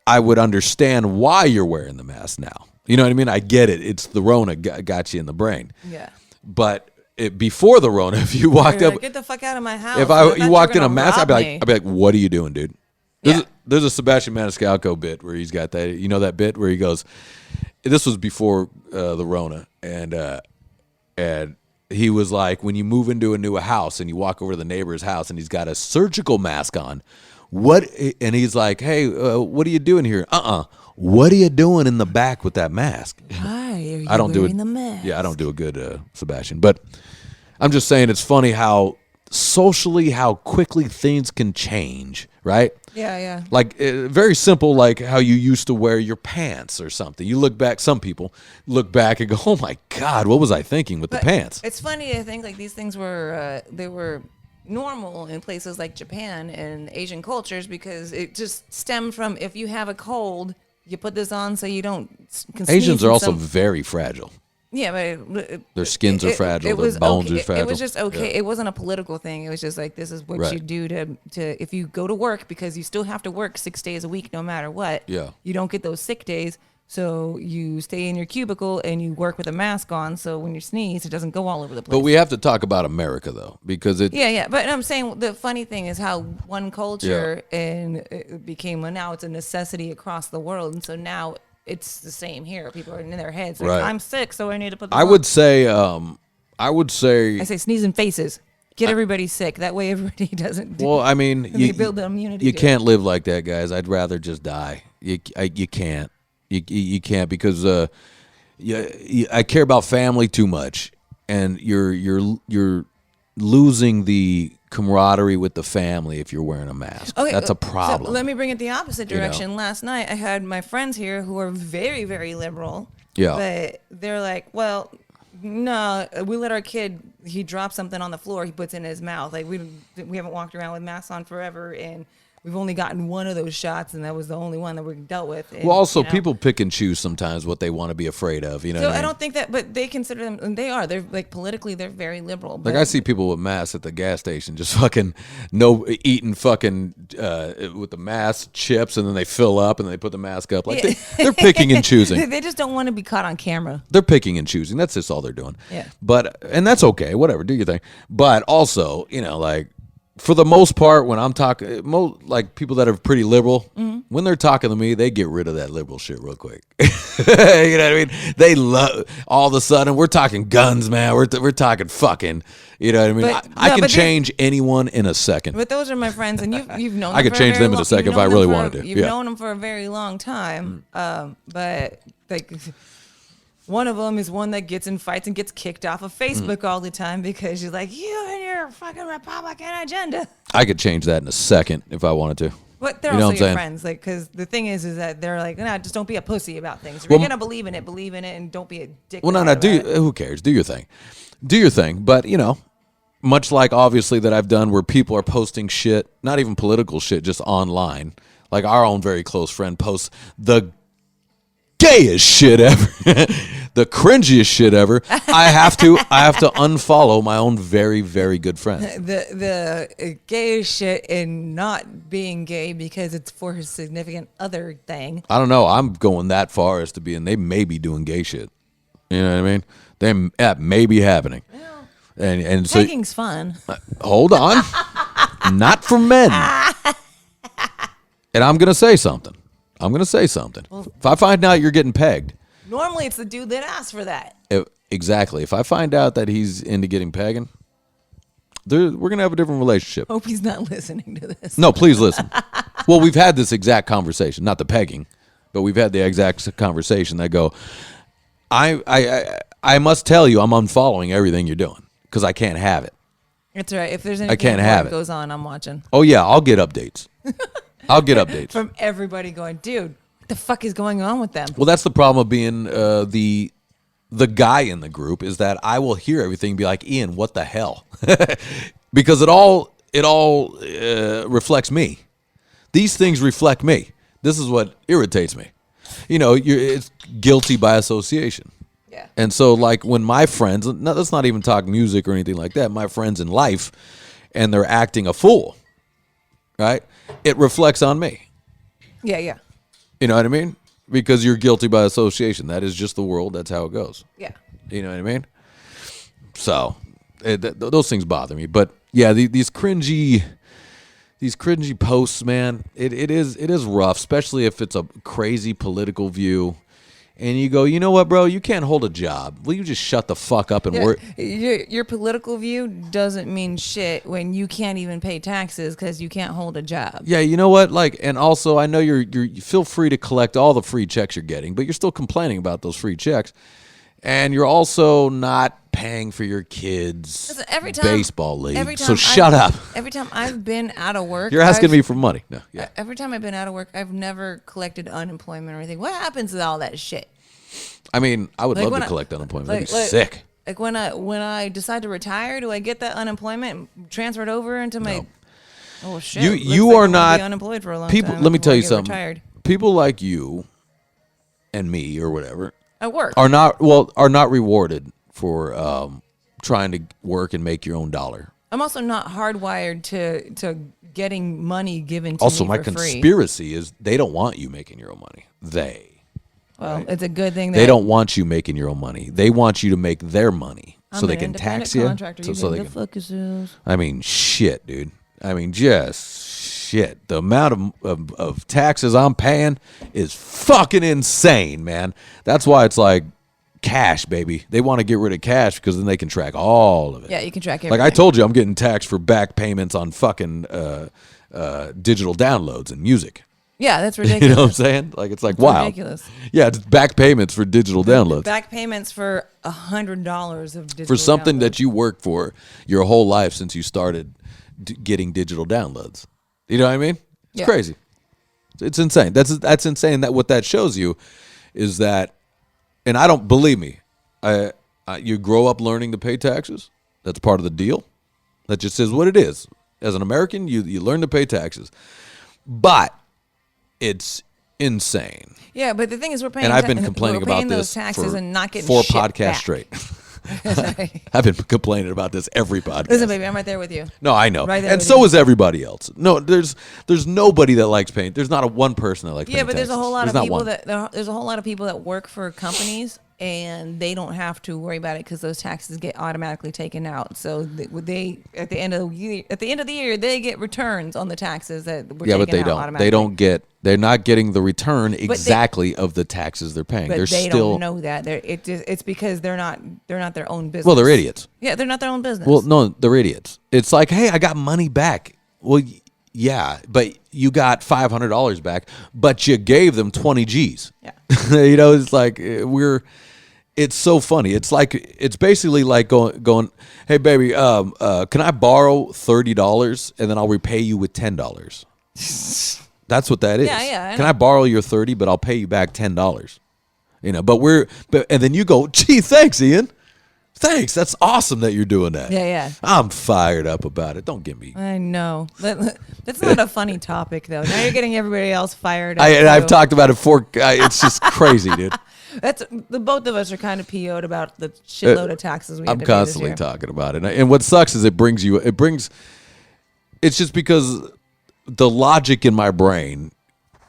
I would understand why you're wearing the mask now. You know what I mean? I get it. It's the Rona got you in the brain. Yeah. But before the Rona, if you walked up, get the fuck out of my house. If you walked in a mask, I'd be like, "What are you doing, dude?" There's a Sebastian Maniscalco bit where he's got that. You know that bit where he goes, this was before the Rona, and he was like, when you move into a new house and you walk over to the neighbor's house and he's got a surgical mask on, and he's like, hey, what are you doing here? What are you doing in the back with that mask? Why are you I don't wearing do it. the mask? Yeah, I don't do a good Sebastian, but I'm just saying it's funny how socially, how quickly things can change, right? Yeah. Like very simple, like how you used to wear your pants or something. You look back, some people look back and go, oh my God, what was I thinking with the pants? It's funny to think like these things were, they were normal in places like Japan and Asian cultures because it just stemmed from if you have a cold, you put this on so you don't Asians are also very fragile. Yeah, but their skins are fragile. Their bones are fragile. It was just okay. Yeah. It wasn't a political thing. It was just like this is what you do to if you go to work because you still have to work 6 days a week no matter what. Yeah. You don't get those sick days, so you stay in your cubicle and you work with a mask on. So when you sneeze, it doesn't go all over the place. But we have to talk about America though, because it. Yeah. But I'm saying the funny thing is how one culture and it became now it's a necessity across the world, and so now. It's the same here. People are in their heads. Like, I'm sick, so I need to put this on. I would say. I say sneeze in faces. Get everybody sick. That way everybody doesn't. Well, I mean, you build the immunity. You can't live like that, guys. I'd rather just die. You can't. You can't because I care about family too much, and you're losing the camaraderie with the family if you're wearing a mask. Okay, that's a problem. So let me bring it the opposite direction. Last night I had my friends here who are very, very liberal. Yeah. But they're like, well, no, we let our kid, he drops something on the floor, he puts it in his mouth. Like we haven't walked around with masks on forever, and we've only gotten one of those shots, and that was the only one that we dealt with. And, well, also, people pick and choose sometimes what they want to be afraid of. You know. So I don't think that, but they consider them, and they are. They're like politically, they're very liberal. Like I see people with masks at the gas station, just fucking eating fucking with the mask chips, and then they fill up and they put the mask up. Like they're picking and choosing. They just don't want to be caught on camera. They're picking and choosing. That's just all they're doing. Yeah. And that's okay. Whatever, do your thing. But also, like. For the most part, when I'm talking, like people that are pretty liberal, when they're talking to me, they get rid of that liberal shit real quick. You know what I mean? They love, all of a sudden, we're talking guns, man. We're talking fucking, you know what I mean? I can change anyone in a second. But those are my friends, and you've known them. I could change them in a second if I really wanted to. You've known them for a very long time, but like... One of them is one that gets in fights and gets kicked off of Facebook all the time because you're like, you and your fucking Republican agenda. I could change that in a second if I wanted to. But they're also your friends, like, because the thing is that they're like, nah, just don't be a pussy about things. If you're gonna believe in it, and don't be a dick. Well, no, who cares? Do your thing. But much like obviously that I've done where people are posting shit, not even political shit, just online. Like our own very close friend posts the gayest shit ever, the cringiest shit ever. I have to unfollow my own very, very good friend. The gayest shit and not being gay because it's for his significant other thing. I don't know. I'm going that far as to being they may be doing gay shit. You know what I mean? That may be happening. Well, and so pegging's fun. Hold on, not for men. And I'm gonna say something. Well, if I find out you're getting pegged. Normally it's the dude that asks for that. Exactly. If I find out that he's into getting pegging, we're going to have a different relationship. Hope he's not listening to this. No, please listen. Well, we've had this exact conversation. Not the pegging, but we've had the exact conversation that go, I must tell you I'm unfollowing everything you're doing because I can't have it. That's right. If there's anything that goes on, I'm watching. Oh, yeah. I'll get updates. From everybody going, dude, what the fuck is going on with them? Well, that's the problem of being the guy in the group is that I will hear everything and be like, Ian, what the hell? Because it all reflects me. These things reflect me. This is what irritates me. It's guilty by association. Yeah. And so, like, when my friends, let's not even talk music or anything like that, my friends in life, and they're acting a fool, right? It reflects on me. Yeah. You know what I mean? Because you're guilty by association. That is just the world. That's how it goes. Yeah. You know what I mean? So, those things bother me. But yeah, these cringy posts, man. It is rough, especially if it's a crazy political view, and you go, you know what, bro? You can't hold a job. Will you just shut the fuck up and work? Your political view doesn't mean shit when you can't even pay taxes because you can't hold a job. Yeah, you know what? Like, and also, I know you feel free to collect all the free checks you're getting, but you're still complaining about those free checks, and you're also not paying for your kids' baseball league. So shut up. Every time I've been out of work, you're asking me for money. No, yeah. Every time I've been out of work, I've never collected unemployment or anything. What happens to all that shit? I mean, I would love to collect unemployment. That'd be sick. Like when I decide to retire, do I get that unemployment transferred over into my? No. Oh shit! You are not unemployed for a long people. time. Let me tell you something. Retired. People like you and me or whatever at work are not rewarded for trying to work and make your own dollar. I'm also not hardwired to getting money given to me Also, my for free. conspiracy is they don't want you making your own money. Well, it's a good thing that they don't want you making your own money. They want you to make their money so they can tax you. So they can fuck yourselves. I mean, shit, dude. I mean, just shit. The amount of taxes I'm paying is fucking insane, man. That's why it's like cash, baby. They want to get rid of cash because then they can track all of it. Yeah, you can track everything. Like I told you, I'm getting taxed for back payments on fucking digital downloads and music. Yeah, that's ridiculous. You know what I'm saying? Like it's like that's wow. Ridiculous. Yeah, it's back payments for digital downloads. Back payments for $100 of digital for something downloads. that you worked for your whole life since you started getting digital downloads. You know what I mean? It's crazy. It's insane. That's insane. That what that shows you is that, and I don't believe me. You grow up learning to pay taxes. That's part of the deal. That just is what it is. As an American, you learn to pay taxes, but it's insane. Yeah, but the thing is, we're paying. And I've been complaining about those this taxes for and not getting 4 shit podcasts back. straight. I've been complaining about this every podcast. Listen, baby, I'm right there with you. No, I know, right there and with so you. is everybody else. No, there's nobody that likes paying. There's not one person that likes paying. Yeah, but there's taxes. a whole lot of people there's a whole lot of people that work for companies and they don't have to worry about it because those taxes get automatically taken out. So they at the end of the year they get returns on the taxes that were taken out automatically. Yeah, but they don't. They're not getting the return exactly of the taxes they're paying. But they don't know that. It's because they're not their own business. Well, they're idiots. Yeah, they're not their own business. Well, no, they're idiots. It's like, hey, I got money back. Well, yeah, but you got $500 back, but you gave them 20 G's. Yeah. You know, it's like it's so funny. It's basically like going, hey, baby, can I borrow $30 and then I'll repay you with $10? That's what that is. Yeah. Can I borrow your 30, but I'll pay you back $10? You know, and then you go, gee, thanks, Ian. Thanks. That's awesome that you're doing that. Yeah. I'm fired up about it. Don't get me. I know. That's not a funny topic, though. Now you're getting everybody else fired up. I've talked about it it's just crazy, dude. That's the both of us are kind of PO'd about the shitload of taxes we have to pay I'm constantly talking about it. And what sucks is it's just because the logic in my brain,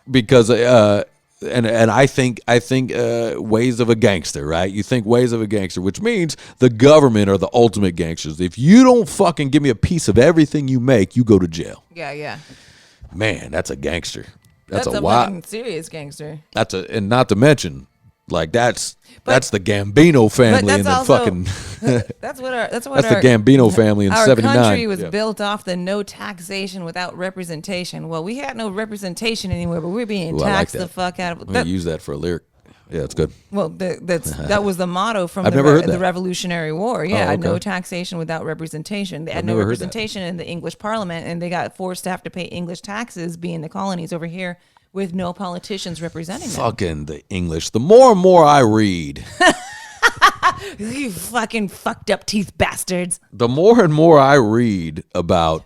because and I think ways of a gangster, right? You think ways of a gangster, which means the government are the ultimate gangsters. If you don't fucking give me a piece of everything you make, you go to jail. Yeah. Man, that's a gangster. That's a fucking serious gangster. And not to mention, like that's the Gambino family and the fucking. That's the Gambino family in '79. Our country was built off the no taxation without representation. Well, we had no representation anywhere, but we're being taxed the fuck out of. I'm gonna use that for a lyric. Yeah, it's good. Well, that was the motto from the Revolutionary War. Yeah, okay. No taxation without representation. They had no representation in the English Parliament, and they got forced to have to pay English taxes, being the colonies over here, with no politicians representing them. Fucking the English. The more and more I read. You fucking fucked up teeth bastards. The more and more I read about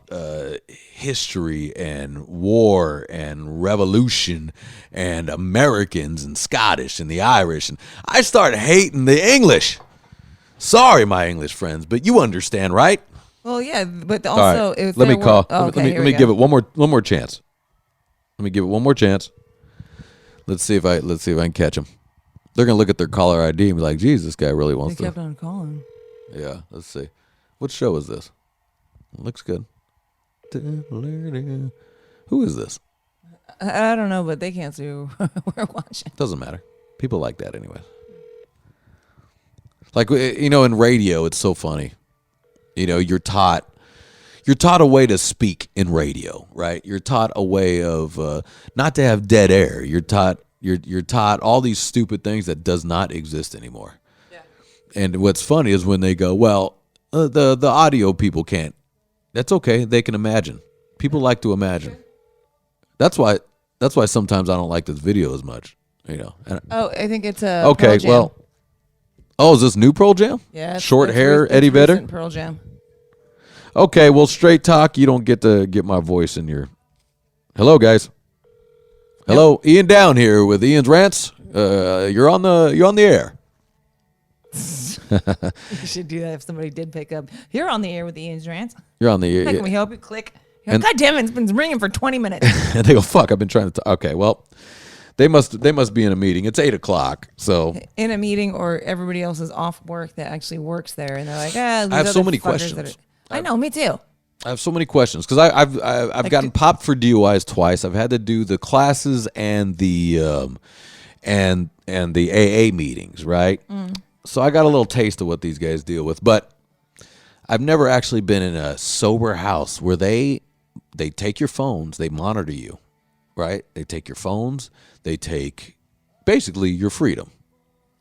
history and war and revolution and Americans and Scottish and the Irish, and I start hating the English. Sorry, my English friends, but you understand, right? Well, yeah, but also right. Let me call. Let me give it one more chance. Let me give it one more chance. Let's see if I can catch them. They're gonna look at their caller ID and be like, "Geez, this guy really wants to." They kept on calling. Yeah, let's see. What show is this? Looks good. Who is this? I don't know, but they can't see who we're watching. Doesn't matter. People like that anyway. Like, you know, in radio, it's so funny. You know, you're taught a way to speak in radio, right? You're taught a way of not to have dead air. You're taught all these stupid things that does not exist anymore. Yeah. And what's funny is when they go, well, the audio people can't. That's okay. They can imagine. People like to imagine. That's why sometimes I don't like this video as much. You know. I think it's a okay. Pearl Jam. Well, is this new Pearl Jam? Yeah. Short hair, Eddie Vedder. Pearl Jam. Okay. Well, straight talk. You don't get to get my voice in your. Hello, guys. Hello, yep. Ian Down here with Ian's Rants. You're on the air. You should do that if somebody did pick up. You're on the air with Ian's Rants. You're on the air. Can we help you? Click. God damn it, it's been ringing for 20 minutes. And they go, fuck, I've been trying to okay, well, they must be in a meeting. It's 8:00, so in a meeting, or everybody else is off work that actually works there, and they're like, I have so many questions. I know, me too. I have so many questions because I've gotten popped for DUIs twice. I've had to do the classes and the AA meetings, right? So I got a little taste of what these guys deal with, but I've never actually been in a sober house where they take your phones, they monitor you, right? They take your phones, they take basically your freedom.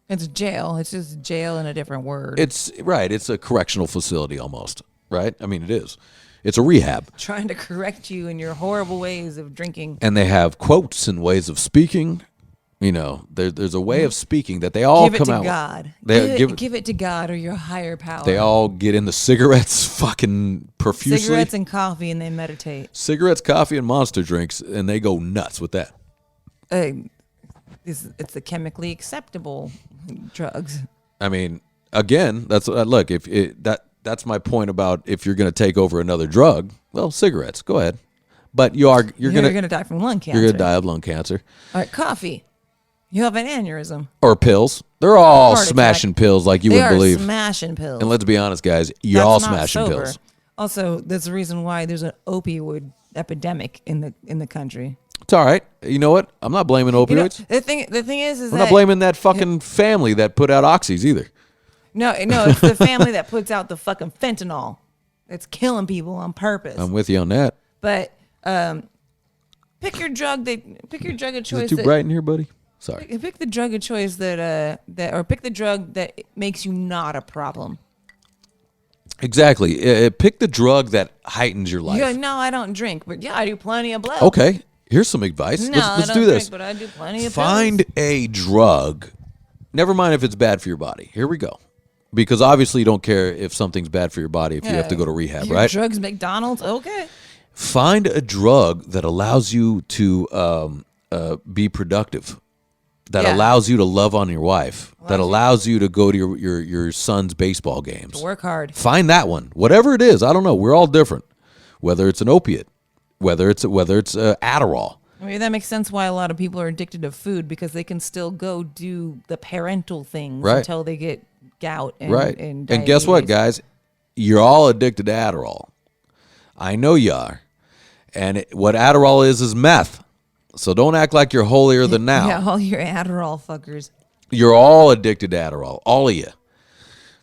It's jail. It's just jail in a different word. It's right. It's a correctional facility almost, right? I mean, it is. It's a rehab. Trying to correct you in your horrible ways of drinking. And they have quotes and ways of speaking. You know, there's a way of speaking that they all come out. Give it to God or your higher power. They all get into cigarettes fucking profusely. Cigarettes and coffee, and they meditate. Cigarettes, coffee, and Monster drinks, and they go nuts with that. It's the chemically acceptable drugs. I mean, again, that's look. That's my point about if you're going to take over another drug. Well, cigarettes, go ahead, but you're going to die from lung cancer. You're going to die of lung cancer. All right, coffee. You have an aneurysm. Or pills. They're all smashing pills like you would believe. They are smashing pills. And let's be honest, guys, you're all smashing pills. Also, that's the reason why there's an opioid epidemic in the country. It's all right. You know what? I'm not blaming opioids. You know, the thing is I'm not blaming that fucking family that put out oxys either. No, it's the family that puts out the fucking fentanyl. It's killing people on purpose. I'm with you on that. But pick your drug of choice. Is it too bright in here, buddy? Sorry. Pick the drug of choice or pick the drug that makes you not a problem. Exactly. Pick the drug that heightens your life. You're like, no, I don't drink, but yeah, I do plenty of blow. Okay. Here's some advice. No, let's I don't do this. Drink, but I do plenty of Find pills. a drug. Never mind if it's bad for your body. Here we go. Because obviously you don't care if something's bad for your body if you have to go to rehab, right? Drugs, McDonald's, okay. Find a drug that allows you to be productive. That allows you to love on your wife. That allows you to go to your son's baseball games. To work hard. Find that one. Whatever it is. I don't know. We're all different. Whether it's an opiate. Whether it's Adderall. I mean, that makes sense why a lot of people are addicted to food, because they can still go do the parental things until they get gout and and diabetes. And guess what, guys? You're all addicted to Adderall. I know you are. And what Adderall is meth. So don't act like you're holier than thou. Yeah, all your Adderall fuckers. You're all addicted to Adderall. All of you.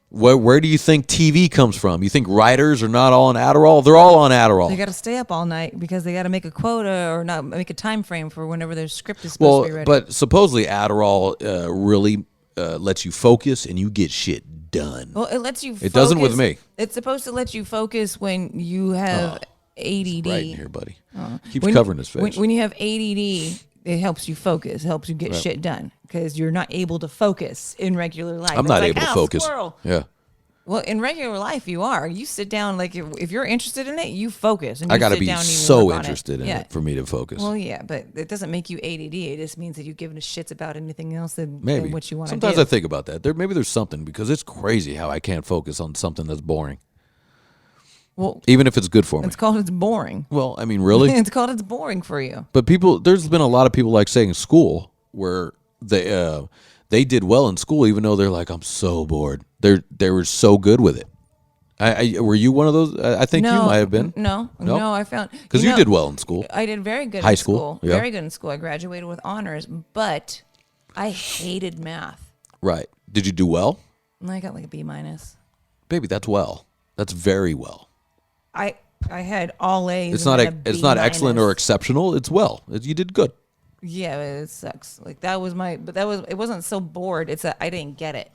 Where do you think TV comes from? You think writers are not all on Adderall? They're all on Adderall. They got to stay up all night because they got to make a quota or not make a time frame for whenever their script is supposed to be ready. But supposedly Adderall really lets you focus and you get shit done. Well, it lets you focus. It doesn't with me. It's supposed to let you focus when you have ADD. It's right in here, buddy. Keeps covering his face. When you have ADD, it helps you focus, helps you get shit done because you're not able to focus in regular life. I'm not able to focus. Squirrel. Yeah. Well, in regular life, you are. You sit down, like if you're interested in it, you focus. And you I got to be so interested in it for me to focus. Well, yeah, but it doesn't make you ADD. It just means that you've given a shits about anything else than what you want to do. Sometimes I think about that. Maybe there's something because it's crazy how I can't focus on something that's boring. Well, even if it's good for me. It's called it's boring. Well, I mean, really? It's called it's boring for you. But there's been a lot of people like saying school where they did well in school even though they're like, I'm so bored. They were so good with it. Were you one of those? I think you might have been. No, I found because you did well in school. I did very good. High in school, very good in school. I graduated with honors, but I hated math. Right. Did you do well? I got like a B minus. Baby, that's well. That's very well. I had all A's. It's not excellent or exceptional. It's well. You did good. Yeah, it sucks. Like it wasn't so bored. It's that I didn't get it.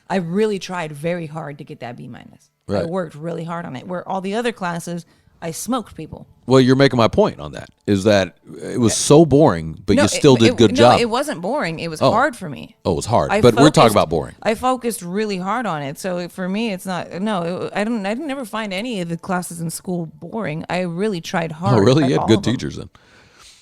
I really tried very hard to get that B minus. Right. I worked really hard on it. Where all the other classes, I smoked people. Well, you're making my point on that. Is that it was so boring, but you still did good job. No, it wasn't boring. It was hard for me. Oh, it was hard. But we're talking about boring. I focused really hard on it. So for me, it's not. No, I didn't never find any of the classes in school boring. I really tried hard. Oh, really? You had good teachers then.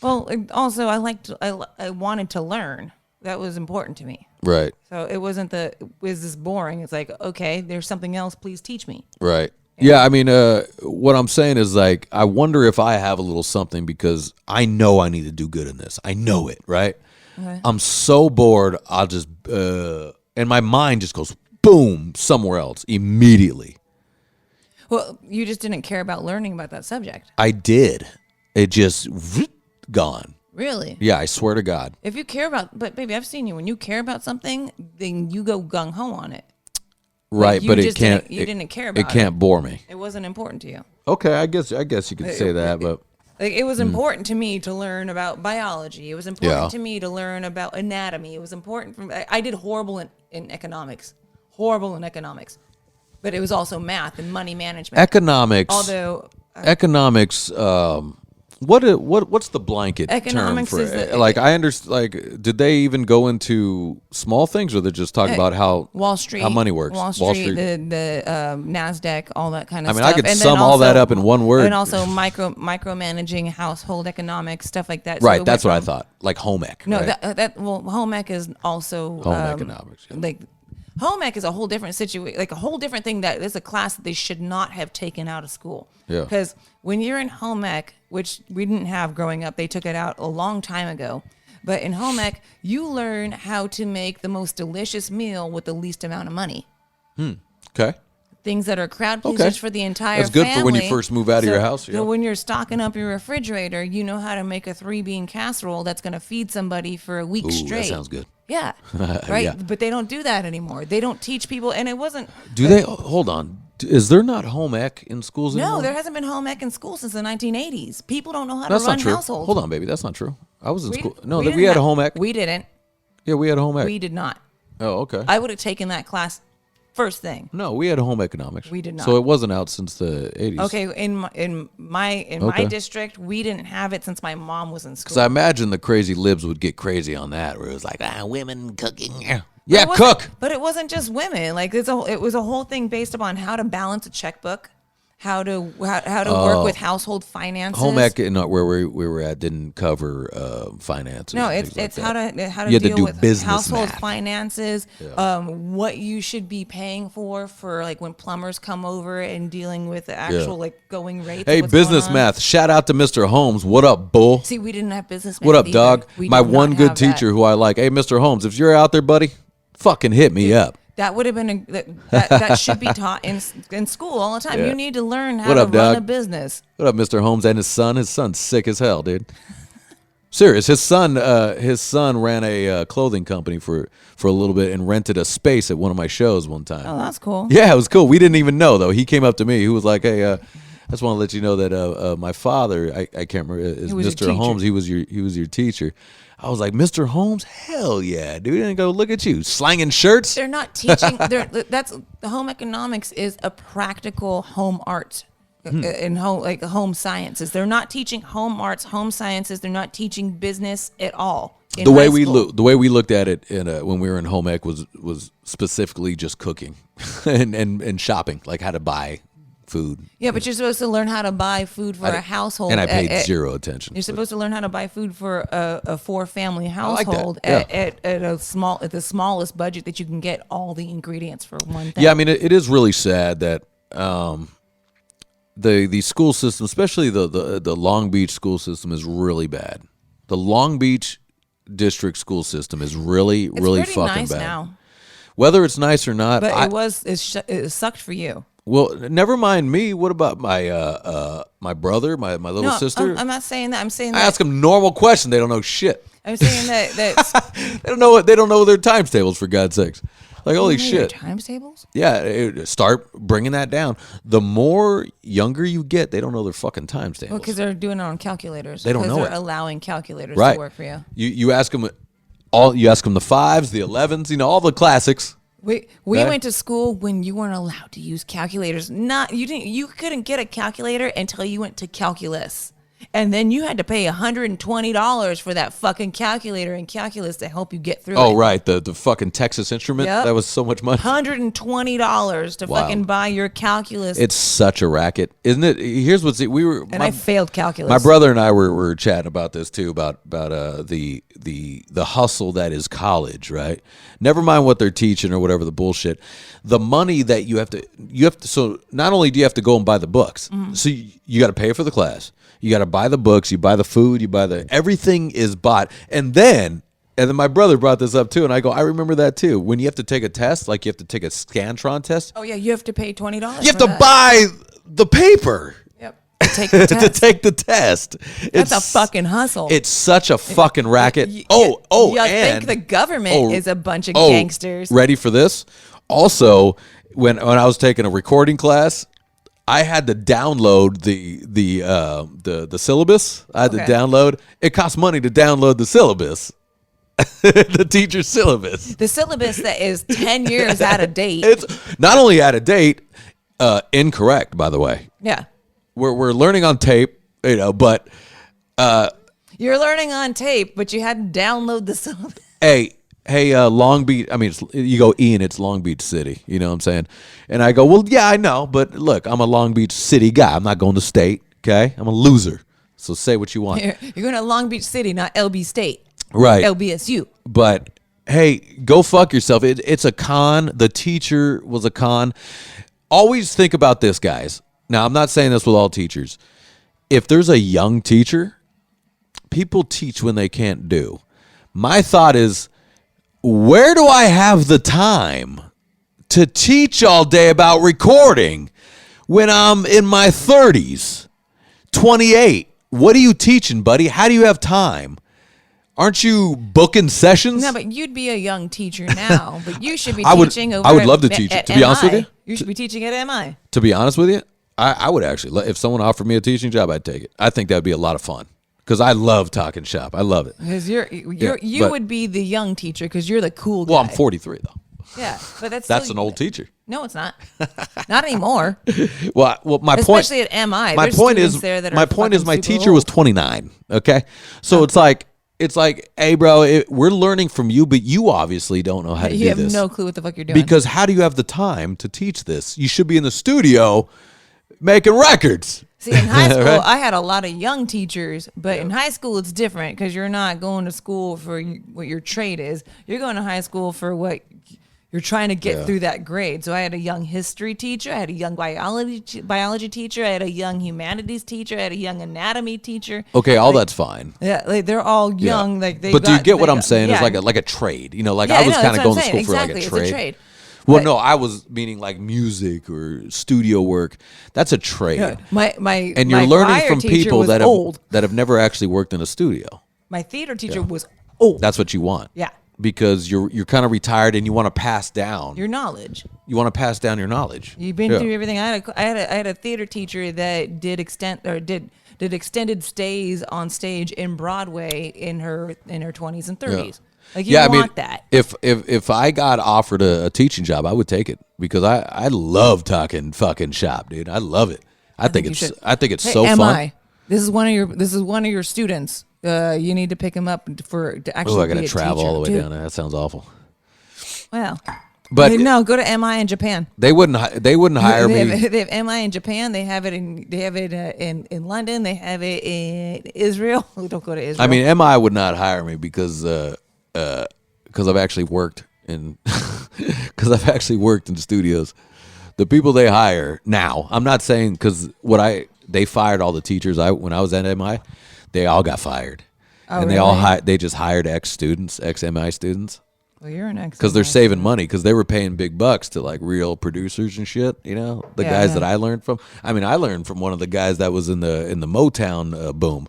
Well, also I wanted to learn. That was important to me. Right. So it wasn't is this boring? It's like, okay, there's something else. Please teach me. Right. Yeah, I mean, what I'm saying is like, I wonder if I have a little something because I know I need to do good in this. I know it, right? Okay. I'm so bored, I'll just, and my mind just goes boom somewhere else immediately. Well, you just didn't care about learning about that subject. I did. It just gone. Really? Yeah, I swear to God. If you care about, but baby, I've seen you. When you care about something, then you go gung ho on it. Right, like but it can't. You didn't care about it. It can't bore me. It wasn't important to you. Okay, I guess you could say that, but like it was important to me to learn about biology. It was important to me to learn about anatomy. It was important for me. I did horrible in economics, but it was also math and money management. Economics. Although economics. What's the blanket economics term for is it? Like I understand. Like, did they even go into small things, or they just talk about how Wall Street, how money works? Wall Street. The Nasdaq, all that kind of stuff. I could sum all that up in one word. And also micromanaging household economics, stuff like that. Right, so that's what I thought. Like home ec. No, right? home ec is also home economics. Yeah. Like home ec is a whole different situation, like a whole different thing. That is a class that they should not have taken out of school. Yeah. Because when you're in home ec, which we didn't have growing up, they took it out a long time ago. But in home ec, you learn how to make the most delicious meal with the least amount of money. Okay. Things that are crowd pleasers for the entire family. That's good family. for when you first move out of your house. Yeah. So when you're stocking up your refrigerator, you know how to make a 3-bean casserole that's going to feed somebody for a week straight. That sounds good. Yeah. Right? Yeah. But they don't do that anymore. They don't teach people, and it wasn't... Do they... Hold on. Is there not home ec in schools anymore? No, there hasn't been home ec in school since the 1980s. People don't know how That's to run not true. households. Hold on, baby. That's not true. I was in school. No, we we had a home ec. We didn't. Yeah, we had a home ec. We did not. Oh, okay. I would have taken that class first thing. No, we had home economics. We did not. So it wasn't out since the 80s. Okay, in my district, we didn't have it since my mom was in school. Because I imagine the crazy libs would get crazy on that, where it was like, women cooking. Yeah, cook. But it wasn't just women. Like it was a whole thing based upon how to balance a checkbook, how to work with household finances. Home ec, where we were at, didn't cover finances. No, it's how to you deal with business household math. finances. What you should be paying for like when plumbers come over and dealing with the actual like going rates. Hey, business math. Shout out to Mr. Holmes. What up, bull? See, we didn't have business math. What up, either. dog? We My did not one good have teacher that. who I like. Hey, Mr. Holmes, if you're out there, buddy, fucking hit me up. That would have been that should be taught in school all the time. Yeah. You need to learn how What to up, run dog? a business. What up, Mr. Holmes and his son? His son's sick as hell, dude. Serious. His son ran a clothing company for a little bit and rented a space at one of my shows one time. Oh, that's cool. Yeah, it was cool. We didn't even know though. He came up to me. He was like, "Hey, I just want to let you know that my father, I can't remember, is Mr. Holmes. He was your teacher." I was like, "Mr. Holmes, hell yeah, dude!" And go look at you slanging shirts. They're not teaching. That's the home economics is a practical home art in home sciences. They're not teaching home arts, home sciences. They're not teaching business at all. The way we looked at it when we were in home ec was specifically just cooking and shopping, like how to buy food. Yeah, but you're supposed to learn how to buy food for a household. And I paid zero attention. You're supposed to learn how to buy food for a 4-family household like that. at the smallest budget that you can get all the ingredients for one thing. Yeah, I mean it is really sad that the school system, especially the Long Beach school system, is really bad. The Long Beach district school system is really fucking nice bad. Now. Whether it's nice or not, but it sucked for you. Well, never mind me. What about my my brother, my little sister? I'm not saying that. I'm saying I that. ask them normal questions. They don't know shit. I'm saying that They don't know their times tables, for God's sakes. Like, holy shit. Times tables? Yeah, start bringing that down. The more younger you get, they don't know their fucking times tables. Well, because they're doing it on calculators. They don't know they're it. allowing calculators Right. to work for you. You ask them you ask them the 5s, the 11s, all the classics. We went to school when you weren't allowed to use calculators. You couldn't get a calculator until you went to calculus. And then you had to pay $120 for that fucking calculator in calculus to help you get through it. Oh, right. The fucking Texas Instrument. Yep. That was so much money. $120 to fucking buy your calculus. It's such a racket, isn't it? Here's what's I failed calculus. My brother and I were chatting about this too, about the hustle that is college, right? Never mind what they're teaching or whatever the bullshit. The money that you have to. So not only do you have to go and buy the books, so you got to pay for the class. You got to buy the books, you buy the food, everything is bought. And then my brother brought this up too, and I go, I remember that too. When you have to take a test, like you have to take a Scantron test. Oh yeah, you have to pay $20. You have to buy the paper. Yep. To take the test. To take the test. That's a fucking hustle. It's such a fucking racket. You and think the government is a bunch of gangsters. Ready for this? Also, when I was taking a recording class, I had to download the syllabus. I had to download. It costs money to download the syllabus. The teacher's syllabus. The syllabus that is 10 years out of date. It's not only out of date, incorrect, by the way. Yeah. We're learning on tape, but you're learning on tape, but you had to download the syllabus. Hey, Long Beach. I mean, you go, Ian, it's Long Beach City. You know what I'm saying? And I go, well, yeah, I know, but look, I'm a Long Beach City guy. I'm not going to state. Okay, I'm a loser. So say what you want. You're going to Long Beach City, not LB State. Right. LBSU. But hey, go fuck yourself. It's a con. The teacher was a con. Always think about this, guys. Now, I'm not saying this with all teachers. If there's a young teacher, people teach when they can't do. My thought is, where do I have the time to teach all day about recording when I'm in my 30s, 28? What are you teaching, buddy? How do you have time? Aren't you booking sessions? No, but you'd be a young teacher now. But you should be teaching I would love to teach it. To be honest with you, you should be teaching at MI. To be honest with you, I would actually. If someone offered me a teaching job, I'd take it. I think that'd be a lot of fun. Because I love talking shop. I love it. Because you would be the young teacher because you're the cool guy. Well, I'm 43 though. Yeah, but that's an old teacher. No, it's not. Not anymore. Well, my Especially point. at MI. My point is, my teacher was 29. Okay, so it's like, hey, bro, we're learning from you, but you obviously don't know how to do this. You have no clue what the fuck you're doing. Because how do you have the time to teach this? You should be in the studio making records. See, in high school, right? I had a lot of young teachers, but in high school, it's different because you're not going to school for what your trade is. You're going to high school for what you're trying to get through that grade. So I had a young history teacher. I had a young biology teacher. I had a young humanities teacher. I had a young anatomy teacher. Okay, that's fine. Yeah, they're all young. Yeah. But do you get what I'm saying? It's like a trade. I was kind of going to school for like a trade. It's a trade. Well, no, I was meaning like music or studio work. That's a trade. And you're learning from people that have never actually worked in a studio. My theater teacher was old. That's what you want. Yeah. Because you're kind of retired and you want to pass down your knowledge. You want to pass down your knowledge. You've been through everything. I had a theater teacher that did extended stays on stage in Broadway in her 20s and 30s. Yeah. Like you want that. If I got offered a teaching job, I would take it because I love talking fucking shop, dude. I love it. I think it's so fun. This is one of your students. You need to pick him up to actually. Oh, I got to travel all the way down there. That sounds awful. Well, but no, go to MI in Japan. They wouldn't hire me. They have MI in Japan. They have it in London. They have it in Israel. Don't go to Israel. I mean, MI would not hire me because I've actually worked in studios. The people they hire now, I'm not saying because they fired all the teachers. When I was at MI, they all got fired, and really? They just hired ex-MI students. Well, you're an ex because they're saving money because they were paying big bucks to like real producers and shit. Guys that I learned from. I mean, I learned from one of the guys that was in the Motown boom.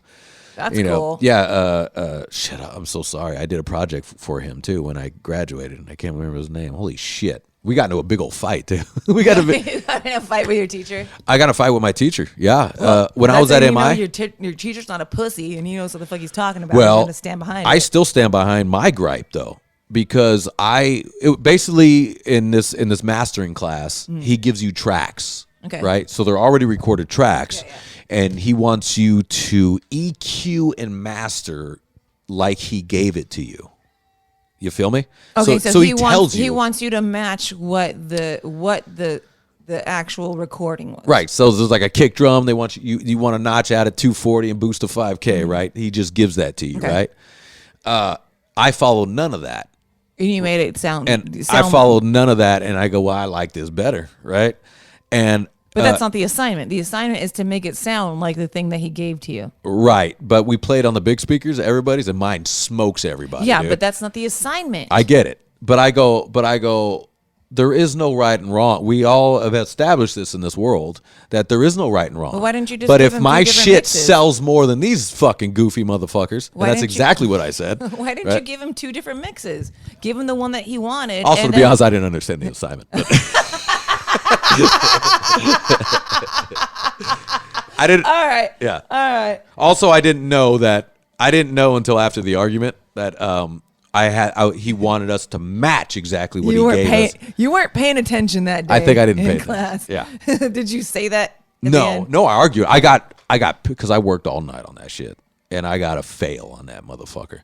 That's cool. Yeah. Shit. I'm so sorry. I did a project for him too when I graduated, and I can't remember his name. Holy shit. We got into a big old fight too. You got in a fight with your teacher? I got in a fight with my teacher. Yeah. Well, when I was at MI, your teacher's not a pussy, and he knows what the fuck he's talking about. Well, You're gonna stand behind I it. still stand behind my gripe though, because basically in this mastering class, he gives you tracks. Okay. Right. So they're already recorded tracks, and he wants you to EQ and master like he gave it to you. You feel me? Okay, so he tells you. He wants you to match what the actual recording was. Right. So there's like a kick drum. They want you want to notch out at 240 and boost to 5K, right? He just gives that to you, right? I followed none of that. And you made it sound. I followed none of that, and I go, well, I like this better, right? But that's not the assignment. The assignment is to make it sound like the thing that he gave to you. Right. But we played on the big speakers, everybody's, and mine smokes everybody. Yeah, dude. but that's not the assignment. I get it. But I go, there is no right and wrong. We all have established this in this world, that there is no right and wrong. Well, why didn't you just But give if them my two different shit mixes? sells more than these fucking goofy motherfuckers, and that's exactly what I said. Why didn't you give him two different mixes? Give him the one that he wanted. Also, to be honest, I didn't understand the assignment. I didn't. All right. Yeah. All right. Also, I didn't know until after the argument that he wanted us to match exactly what he gave us. You weren't paying attention that day. I think I didn't in pay class. attention. Yeah. Did you say that? At the No, end? no, I argued. I got because I worked all night on that shit, and I got a fail on that motherfucker.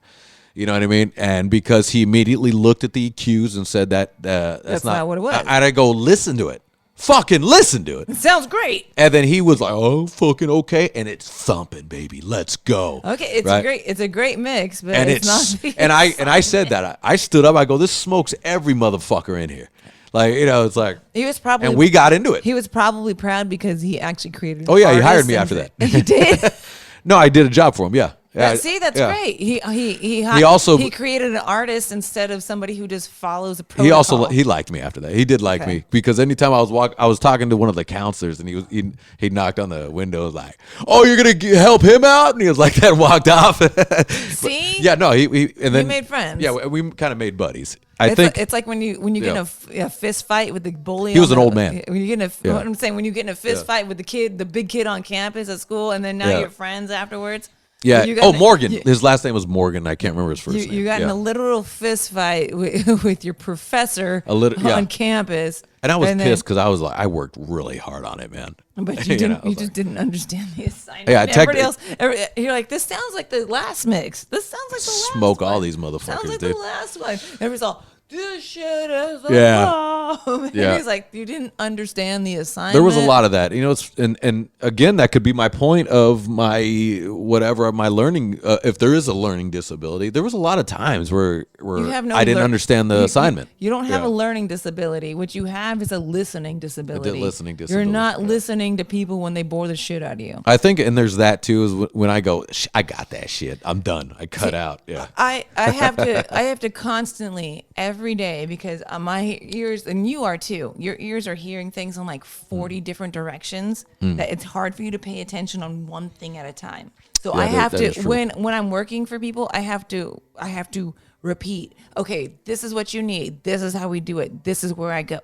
You know what I mean? And because he immediately looked at the EQs and said that's not what it was. And I go, listen to it. Fucking listen to it. It sounds great. And then he was like, "Oh, fucking okay," and it's thumping, baby. Let's go. Okay, it's a great mix, but And it's not. and I said that. I stood up. I go, "This smokes every motherfucker in here." Like, it's like He was probably, and we got into it. He was probably proud because he actually created. Oh yeah, he hired me after that. He did. No, I did a job for him. Yeah. See, that's great. He created an artist instead of somebody who just follows a protocol. He liked me after that. He did like me because anytime I was talking to one of the counselors, and he knocked on the window, was like, "Oh, you're gonna help him out?" And he was like that, and walked off. See? Yeah, no, he and then we made friends. Yeah, we kind of made buddies. It's like when you get in a fist fight with the bully. He was an old man. When you get what I'm saying, when you get in a fist fight with the big kid on campus at school, and then now you're friends afterwards. Yeah. Morgan. His last name was Morgan. I can't remember his first name. You got in a literal fist fight with your professor on campus. And I was pissed because I was like, I worked really hard on it, man. But you didn't. You just didn't understand the assignment. Yeah, everybody else. You're like, this sounds like the last mix. This sounds like the last. Smoke one. all these motherfuckers, sounds like dude. the last one. Everybody's all, this shit is a bomb. Yeah. And he's like, you didn't understand the assignment. There was a lot of that, and again, that could be my point of my learning. If there is a learning disability, there was a lot of times where I didn't understand the assignment. You don't have a learning disability. What you have is a listening disability. You're not listening to people when they bore the shit out of you. I think, and there's that too, is when I go, I got that shit. I'm done. I cut out. Yeah. I have to constantly every day because my ears, and you are too, your ears are hearing things in like 40 different directions that it's hard for you to pay attention on one thing at a time. So I have to, when I'm working for people, I have to repeat, okay, this is what you need. This is how we do it. This is where I go.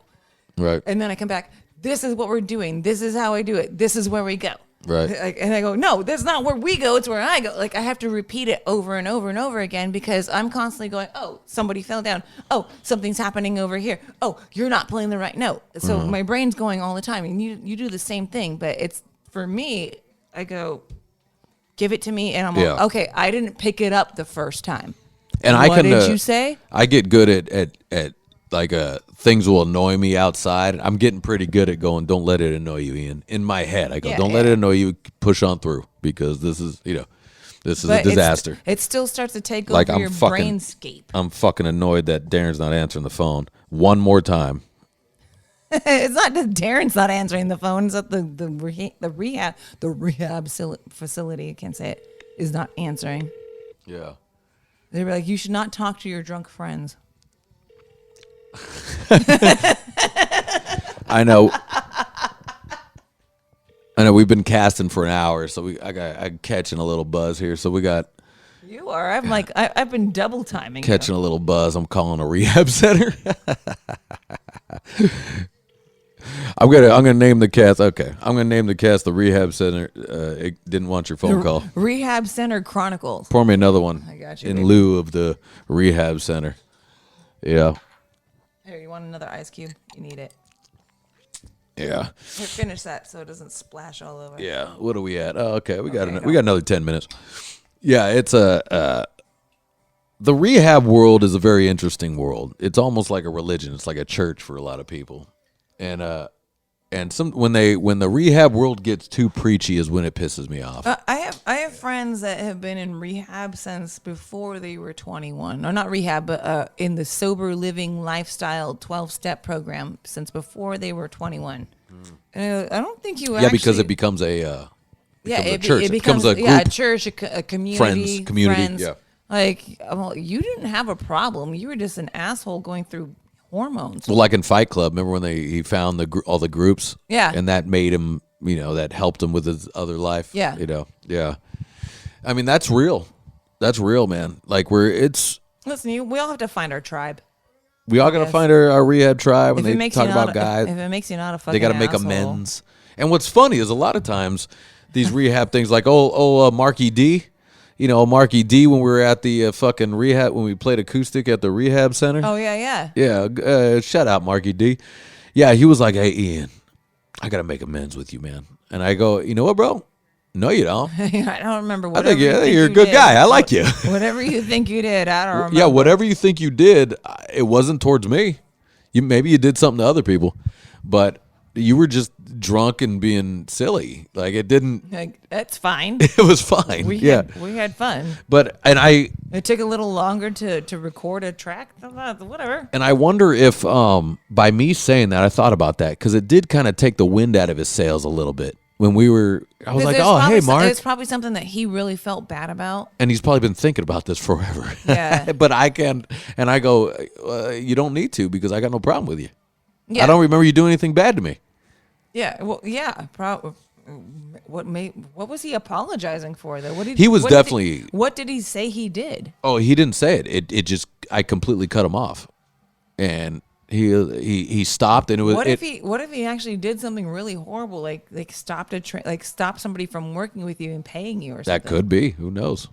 Right. And then I come back. This is what we're doing. This is how I do it. This is where we go. Right. And I go, no, that's not where we go. It's where I go. Like I have to repeat it over and over and over again because I'm constantly going, oh, somebody fell down. Oh, something's happening over here. Oh, you're not playing the right note. So my brain's going all the time. And you do the same thing. But it's, for me, I go, give it to me. And I'm like, okay, I didn't pick it up the first time. And what did you say? I get good at like things will annoy me outside. I'm getting pretty good at going, don't let it annoy you, Ian. In my head, I go, don't let it annoy you. Push on through because this is a disaster. It still starts to take over your brainscape. I'm fucking annoyed that Darren's not answering the phone one more time. It's not that Darren's not answering the phone. It's that the rehab facility, I can't say it, is not answering. Yeah. They were like, you should not talk to your drunk friends. I know. I know we've been casting for an hour, so I'm catching a little buzz here. So we got You are. I've been double timing. catching a little buzz. I'm calling a rehab center. I'm gonna name the cast. Okay, I'm gonna name the cast the Rehab Center. It didn't want your phone call. Rehab Center Chronicles. Pour me another one. I got you, in baby. lieu of the Rehab Center. Yeah. Here, you want another ice cube? You need it. Yeah. Here, finish that so it doesn't splash all over. Yeah. What are we at? Oh, okay. We got another 10 minutes. Yeah, it's the rehab world is a very interesting world. It's almost like a religion. It's like a church for a lot of people. And some when the rehab world gets too preachy is when it pisses me off. I have friends that have been in rehab since before they were 21. Or not rehab, but in the sober living lifestyle 12-step program since before they were 21. And I don't think you because it becomes a church. It becomes a group, a church, a community, friends. Yeah. Like, well, you didn't have a problem. You were just an asshole going through hormones. Well, like in Fight Club, remember when he found all the groups? Yeah. And that made him, that helped him with his other life. Yeah. Yeah. I mean, that's real. That's real, man. Like listen, we all have to find our tribe. We all got to find our rehab tribe when they talk about guys. If it makes you not a fucking they got to make asshole. amends. And what's funny is a lot of times these rehab things like, Marky D. Marky D when we were at the fucking rehab, when we played acoustic at the rehab center. Oh, yeah. Yeah, shout out Marky D. Yeah, he was like, hey, Ian, I got to make amends with you, man. And I go, you know what, bro? No, you don't. I don't remember what I think you're a good guy. I like you. Whatever you think you did, I don't remember. Yeah, whatever you think you did, it wasn't towards me. Maybe you did something to other people, but you were just drunk and being silly. Like it didn't. That's fine. It was fine. We had fun. But it took a little longer to record a track. Whatever. And I wonder if by me saying that, I thought about that because it did kind of take the wind out of his sails a little bit when we were. I was like, oh, hey, Mark. It's probably something that he really felt bad about. And he's probably been thinking about this forever. Yeah. But I can't. And I go, you don't need to because I got no problem with you. Yeah. I don't remember you doing anything bad to me. Yeah, well, yeah. What was he apologizing for, though? What did he say he did? Oh, he didn't say it. It just I completely cut him off, and he stopped, and it was. What if he actually did something really horrible, like stopped stop somebody from working with you and paying you or something? That could be. Who knows?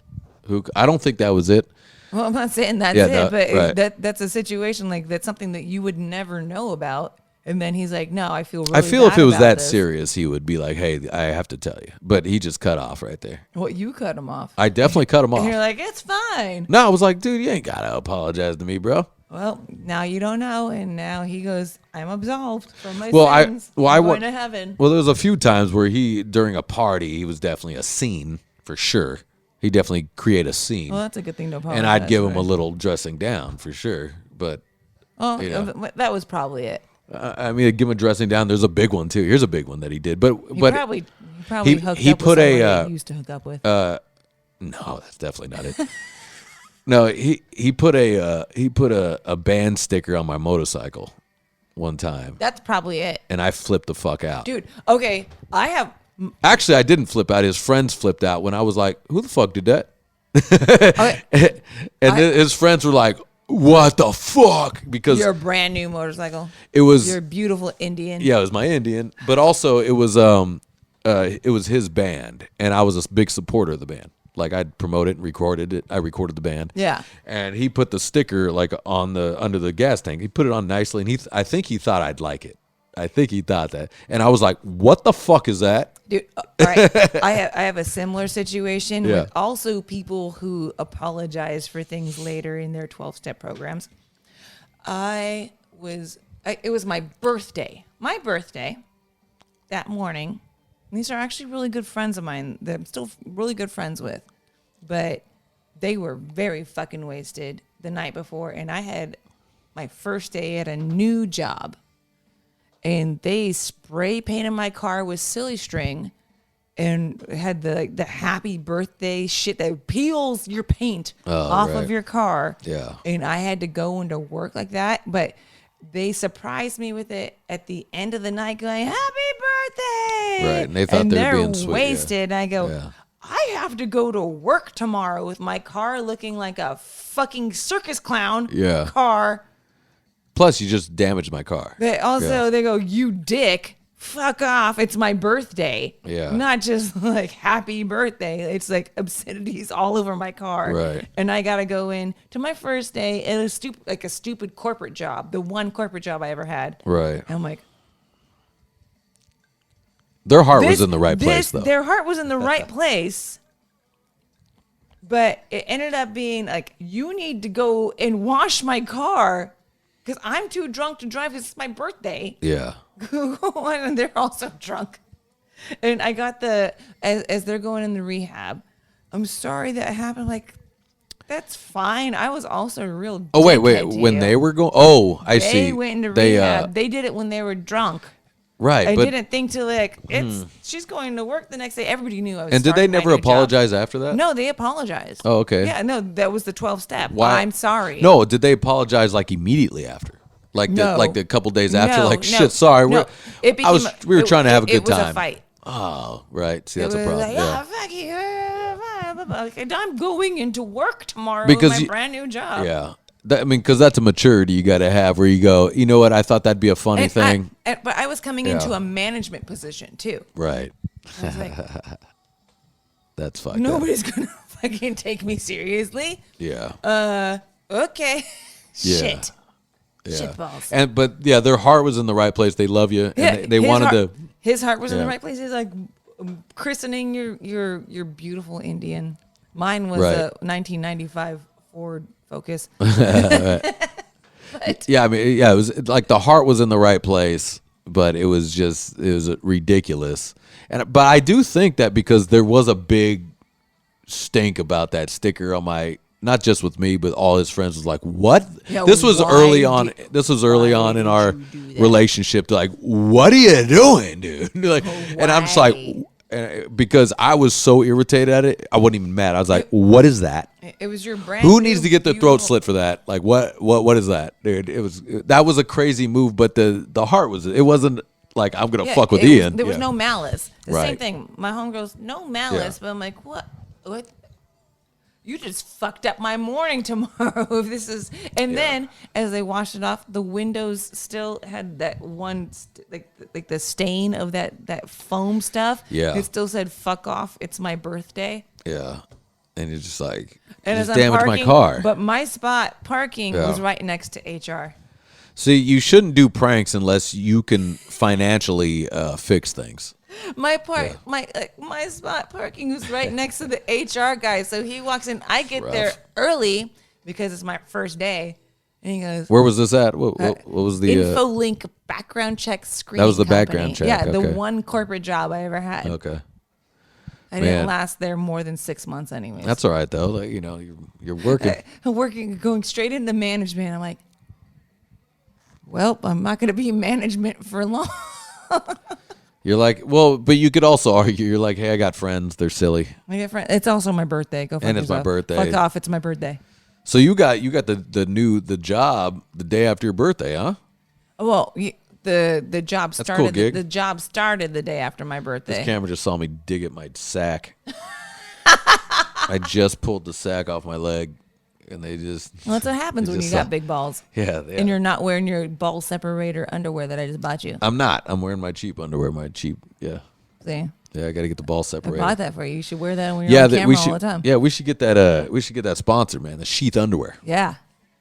I don't think that was it. Well, I'm not saying that's but right. That's a situation that's something that you would never know about. And then he's like, no, I feel really bad if it was that this. serious, he would be like, hey, I have to tell you. But he just cut off right there. Well, you cut him off. I definitely cut him off. And you're like, it's fine. No, I was like, dude, you ain't got to apologize to me, bro. Well, now you don't know. And now he goes, I'm absolved from my sins. I'm going to heaven. Well, there was a few times where during a party, he was definitely a scene for sure. He definitely create a scene. Well, that's a good thing to apologize. And I'd give him a little dressing down for sure. But that was probably it. I mean, give him a dressing down. There's a big one too. Here's a big one that he did. But he probably hooked up with somebody he used to hook up with. No, that's definitely not it. No, he put a band sticker on my motorcycle one time. That's probably it. And I flipped the fuck out, dude. Okay, Actually, I didn't flip out. His friends flipped out when I was like, "Who the fuck did that?" Okay. Then his friends were like, what the fuck? Because your brand new motorcycle. It was your beautiful Indian. Yeah, it was my Indian, but also it was his band, and I was a big supporter of the band. Like I'd promote it and recorded it. I recorded the band. Yeah. And he put the sticker under the gas tank. He put it on nicely, and I think he thought I'd like it. I think he thought that, and I was like, "What the fuck is that?" Dude, all right. I have a similar situation with also people who apologize for things later in their 12-step programs. It was my birthday. My birthday that morning. These are actually really good friends of mine that I'm still really good friends with, but they were very fucking wasted the night before, and I had my first day at a new job. And they spray painted my car with silly string and had the happy birthday shit that peels your paint off of your car. Yeah. And I had to go into work like that. But they surprised me with it at the end of the night going, happy Right, and they thought they were being sweet. Wasted. Yeah. And I go, Yeah. I have to go to work tomorrow with my car looking like a fucking circus clown car. Plus, you just damaged my car. They go, you dick. Fuck off. It's my birthday. Yeah. Not just like happy birthday. It's like obscenities all over my car. Right. And I got to go in to my first day at a stupid corporate job. The one corporate job I ever had. Right. And I'm like, their heart was in the right place, though. Their heart was in the right place. But it ended up being like, you need to go and wash my car because I'm too drunk to drive because it's my birthday. Yeah. And they're also drunk. And I got as they're going in the rehab, I'm sorry that happened. Like, that's fine. I was also a real Oh, wait. When they were going, I see. They went into rehab. They did it when they were drunk. Right. I didn't think to like, she's going to work the next day. Everybody knew I was. And did they never apologize after that? No, they apologized. Oh, okay. Yeah, no, that was the 12 step. Why? I'm sorry. No, did they apologize like immediately after? Like the couple days after, shit, sorry. No. We were trying to have a good time. It was a fight. Oh, right. See, that's a problem. Like, fuck you. I'm going into work tomorrow because with my brand new job. Yeah. Because that's a maturity you got to have where you go, you know what? I thought that'd be a funny thing. But I was coming into a management position too. Right. I was like, that's fucked nobody's going to fucking take me seriously. Yeah. Okay. Yeah. Shit. Yeah. Shit balls. But their heart was in the right place. They love you. And they wanted to. His heart was in the right place. He's like christening your beautiful Indian. Mine was a 1995 Ford Focus. Yeah, it was like the heart was in the right place, but it was ridiculous. But I do think that because there was a big stink about that sticker on my, not just with me, but all his friends was like, what? Yeah, this was early on in our relationship. Like, what are you doing, dude? Like, and I'm just like, because I was so irritated at it, I wasn't even mad. I was like, what is that? It was your brand. Who needs to get their throat slit for that? Like, what is that, dude? That was a crazy move, but the heart was. It wasn't like I'm gonna fuck with Ian. There was no malice. The Right. same thing. My homegirls, no malice, but I'm like, what? You just fucked up my morning tomorrow. If this is, and then as they washed it off, the windows still had that one, like the stain of that foam stuff. Yeah, it still said "fuck off." It's my birthday. Yeah, and you're just like, and just as I'm damaged parking, my car. But my spot parking was right next to HR. See, you shouldn't do pranks unless you can financially fix things. My spot parking was right next to the HR guy. So he walks in. I get there early because it's my first day. And he goes, where was this at? What was the InfoLink background check screening? That was the company. background check. Yeah, okay. the one corporate job I ever had. Okay. I didn't last there more than 6 months anyways. That's all right though. Like, you're working. Going straight into management. I'm like, well, I'm not going to be in management for long. You're like, well, but you could also argue. You're like, hey, I got friends. They're silly. I got friends. It's also my birthday. Go fuck and yourself. It's my birthday. Fuck off. It's my birthday. So you got the job the day after your birthday, huh? Well, the job started. Cool gig. The job started the day after my birthday. This camera just saw me dig at my sack. I just pulled the sack off my leg, and they just. Well, that's what happens when you got big balls. Yeah. And you're not wearing your ball separator underwear that I just bought you. I'm not. I'm wearing my cheap underwear. Yeah. See. Yeah, I got to get the ball separator. I bought that for you. You should wear that when you're on camera all the time. Yeah, we should get that. We should get that sponsor, man. The sheath underwear. Yeah.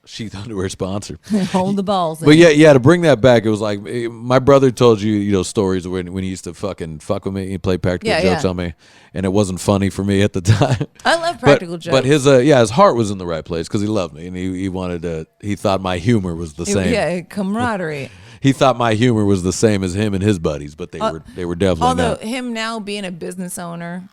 Sheath underwear sponsor. Hold the balls. But yeah, to bring that back, it was like my brother told you, stories when he used to fuck with me. He played practical jokes on me, and it wasn't funny for me at the time. I love practical jokes. But his heart was in the right place because he loved me, and he wanted to. He thought my humor was the same. Yeah, camaraderie. He thought my humor was the same as him and his buddies, but they were definitely although not. Him now being a business owner,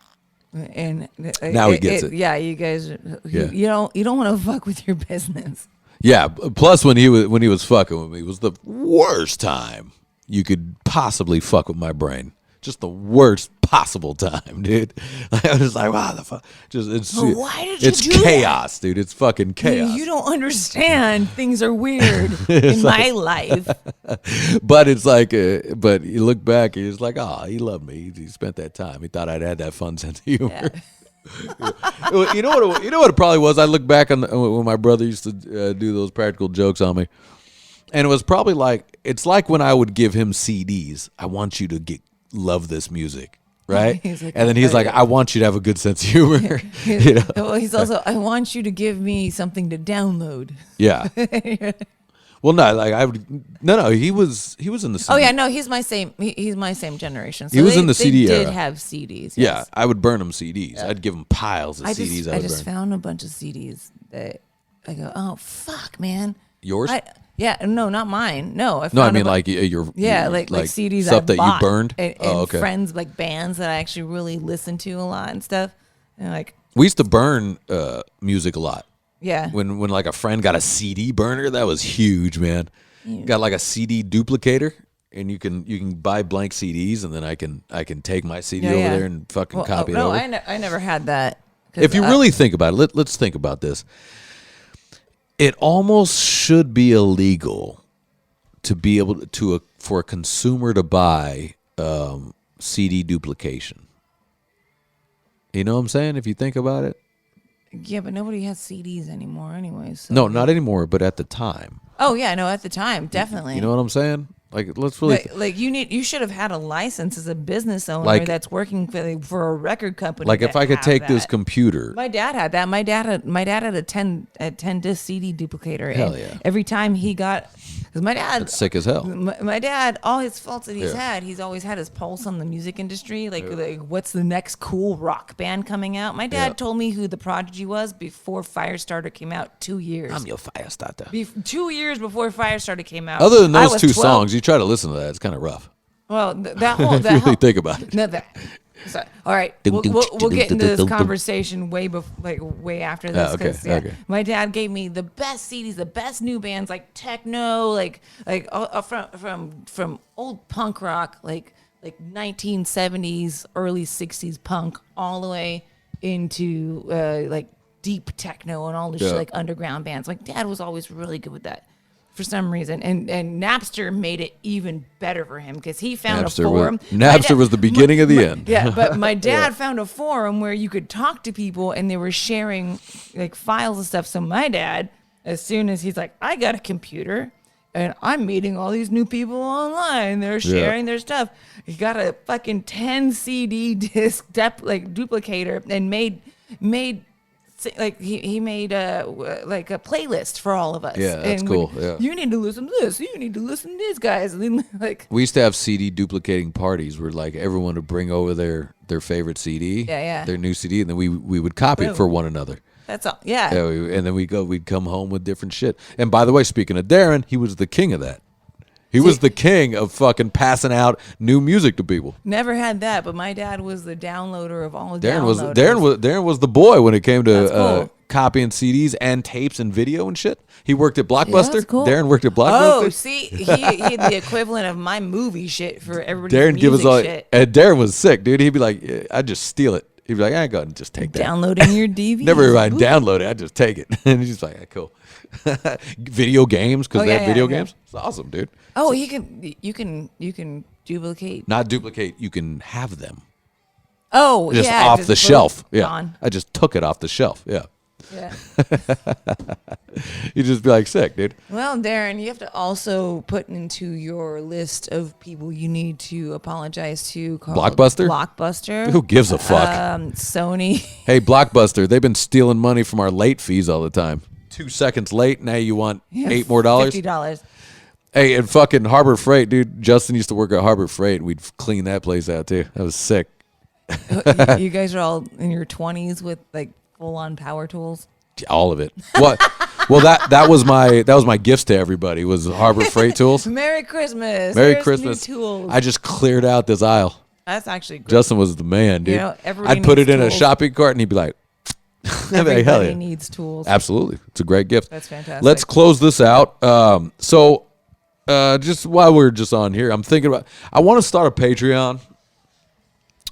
and now he gets it. Yeah, you guys, you don't want to fuck with your business. Yeah. Plus, when he was fucking with me, it was the worst time you could possibly fuck with my brain. Just the worst possible time, dude. I was like, wow, the fuck. Why did you do chaos, dude. It's fucking chaos. You don't understand. Things are weird in my life. But it's like, but you look back, and it's like, oh, he loved me. He spent that time. He thought I'd had that fun sense of humor. Yeah. You know what it probably was. I look back on when my brother used to do those practical jokes on me, and it was probably like, it's like when I would give him CDs. I want you to love this music, right? Like, and then he's like, I want you to have a good sense of humor. You know? Well, he's also, I want you to give me something to download. Yeah. Well, no, like he was in the CD. Oh yeah, no, he's my same generation. So he was in the CD era. They did have CDs. Yes. Yeah, I would burn him CDs. Yeah. I'd give him piles of CDs. I just found a bunch of CDs that I go, oh fuck, man. Yours? Yeah, no, not mine. No, like your like CDs stuff that you burned, and friends, like bands that I actually really listened to a lot and stuff. And like we used to burn music a lot. Yeah. When like a friend got a CD burner, that was huge, man. Yeah. Got like a CD duplicator, and you can buy blank CDs, and then I can take my CD over there and fucking copy it over. No, I never had that. If you really think about it, let's think about this. It almost should be illegal to be able to for a consumer to buy CD duplication. You know what I'm saying? If you think about it. Yeah, but nobody has CDs anymore anyway. So. No, not anymore, but at the time. Oh, yeah, no, at the time, definitely. You know what I'm saying? Like, let's really... you should have had a license as a business owner that's working for a record company. Like, if I could take this computer... My dad had that. My dad had a 10 disc CD duplicator. Hell yeah. Every time he got... Because my dad... That's sick as hell. My dad, all his faults that he's always had his pulse on the music industry. Like, what's the next cool rock band coming out? My dad told me who the Prodigy was before Firestarter came out 2 years. I'm your Firestarter. 2 years before Firestarter came out. Other than those two songs, you try to listen to that, it's kind of rough. Well, really think about it. No, all right, we'll get into this conversation way after this. Okay. My dad gave me the best CDs, the best new bands like techno, from old punk rock, like 1970s, early 60s punk, all the way into like deep techno and all this shit, like underground bands. Like Dad was always really good with that. For some reason, and Napster made it even better for him because he found a forum. Napster was the beginning of the end. Yeah, but my dad found a forum where you could talk to people and they were sharing like files and stuff. So my dad, as soon as he's like, I got a computer and I'm meeting all these new people online, they're sharing their stuff. He got a fucking 10 CD disc duplicator and made like he made a playlist for all of us. Yeah, that's cool. Yeah. You need to listen to this. You need to listen to these guys. And then, like we used to have CD duplicating parties where like everyone would bring over their favorite CD, their new CD, and then we would copy it for one another. That's all. Yeah. And then we'd come home with different shit. And by the way, speaking of Darren, he was the king of that. He was the king of fucking passing out new music to people. Never had that, but my dad was the downloader of all downloaders. Darren was the boy when it came to copying CDs and tapes and video and shit. He worked at Blockbuster. Yeah, cool. Darren worked at Blockbuster. Oh, see, he had the equivalent of my movie shit for everybody's Darren music give us shit. And Darren was sick, dude. He'd be like, I'd just steal it. He'd be like, I ain't going to just take that. Downloading your DVD. Never mind download it. I just take it. And he's just like, cool. Video games, because they have video games. It's awesome, dude. Oh, you can duplicate. Not duplicate. You can have them. Oh, just off the shelf. Yeah, I just took it off the shelf. Yeah. Yeah. You just be like, sick, dude. Well, Darren, you have to also put into your list of people you need to apologize to. Blockbuster. Who gives a fuck? Sony. Hey, Blockbuster, they've been stealing money from our late fees all the time. 2 seconds late, now you want $8 more? $50. Hey, and fucking Harbor Freight, dude. Justin used to work at Harbor Freight, and we'd clean that place out too. That was sick. You guys are all in your 20s with like full-on power tools. All of it. What? Well, that was my gifts to everybody. Was Harbor Freight tools. Merry Christmas. Merry Christmas. New tools. I just cleared out this aisle. That's actually great. Justin was the man, dude. You know, I'd put it in a shopping cart, and he'd be like, everybody needs tools. Absolutely. It's a great gift. That's fantastic. Let's close this out. So just while we're just on here, I'm thinking about, I want to start a Patreon.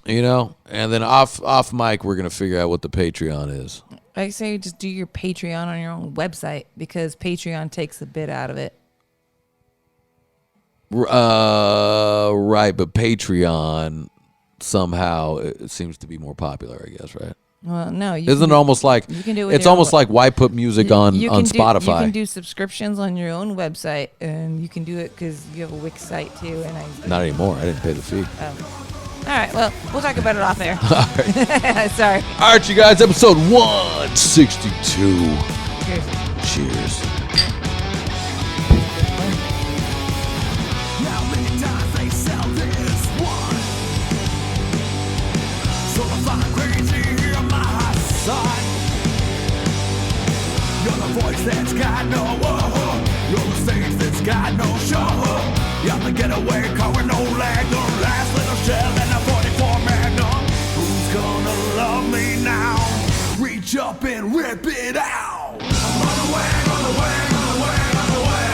You know, and then off mic, we're gonna figure out what the Patreon is. I say just do your Patreon on your own website because Patreon takes a bit out of it. Right, but Patreon somehow it seems to be more popular, I guess, right? Well, no, isn't it almost like you can do it it's almost like why put music on Spotify? You can do subscriptions on your own website, and you can do it because you have a Wix site too. And not anymore. I didn't pay the fee. All right, well, we'll talk about it off air. All right. Sorry. All right, you guys, episode 162. Cheers. Cheers. How many times they sell this one? So if I'm crazy, hear my son. You're the voice that's got no you're the stage that's got no show. You're the getaway car with no leg, the last little shell and a 44 Magnum. Who's gonna love me now? Reach up and rip it out. I'm on the way, on the way, on the way, on the way.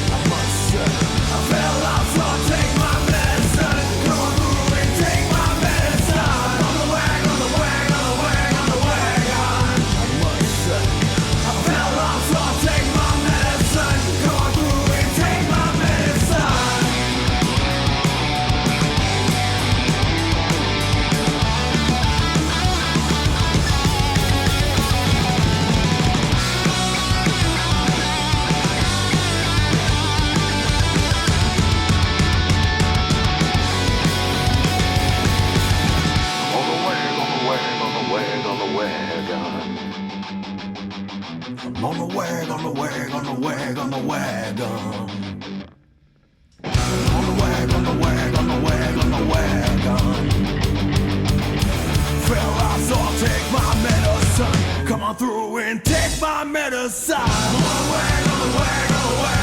I must say, I fell out, so I'll take my medicine. Come on through and take my medicine. On the way, on the way, on the way, on the way. I must say, I fell out, so I'll take my medicine. Come on through and take my medicine. I'm on the wagon, on the wagon, on the wagon, on the wagon. On the wagon, on the wagon, on the wagon, on the wagon. Fell out, so I'll take my medicine. Come on through and take my medicine. On the wagon, on the wagon, on the wagon.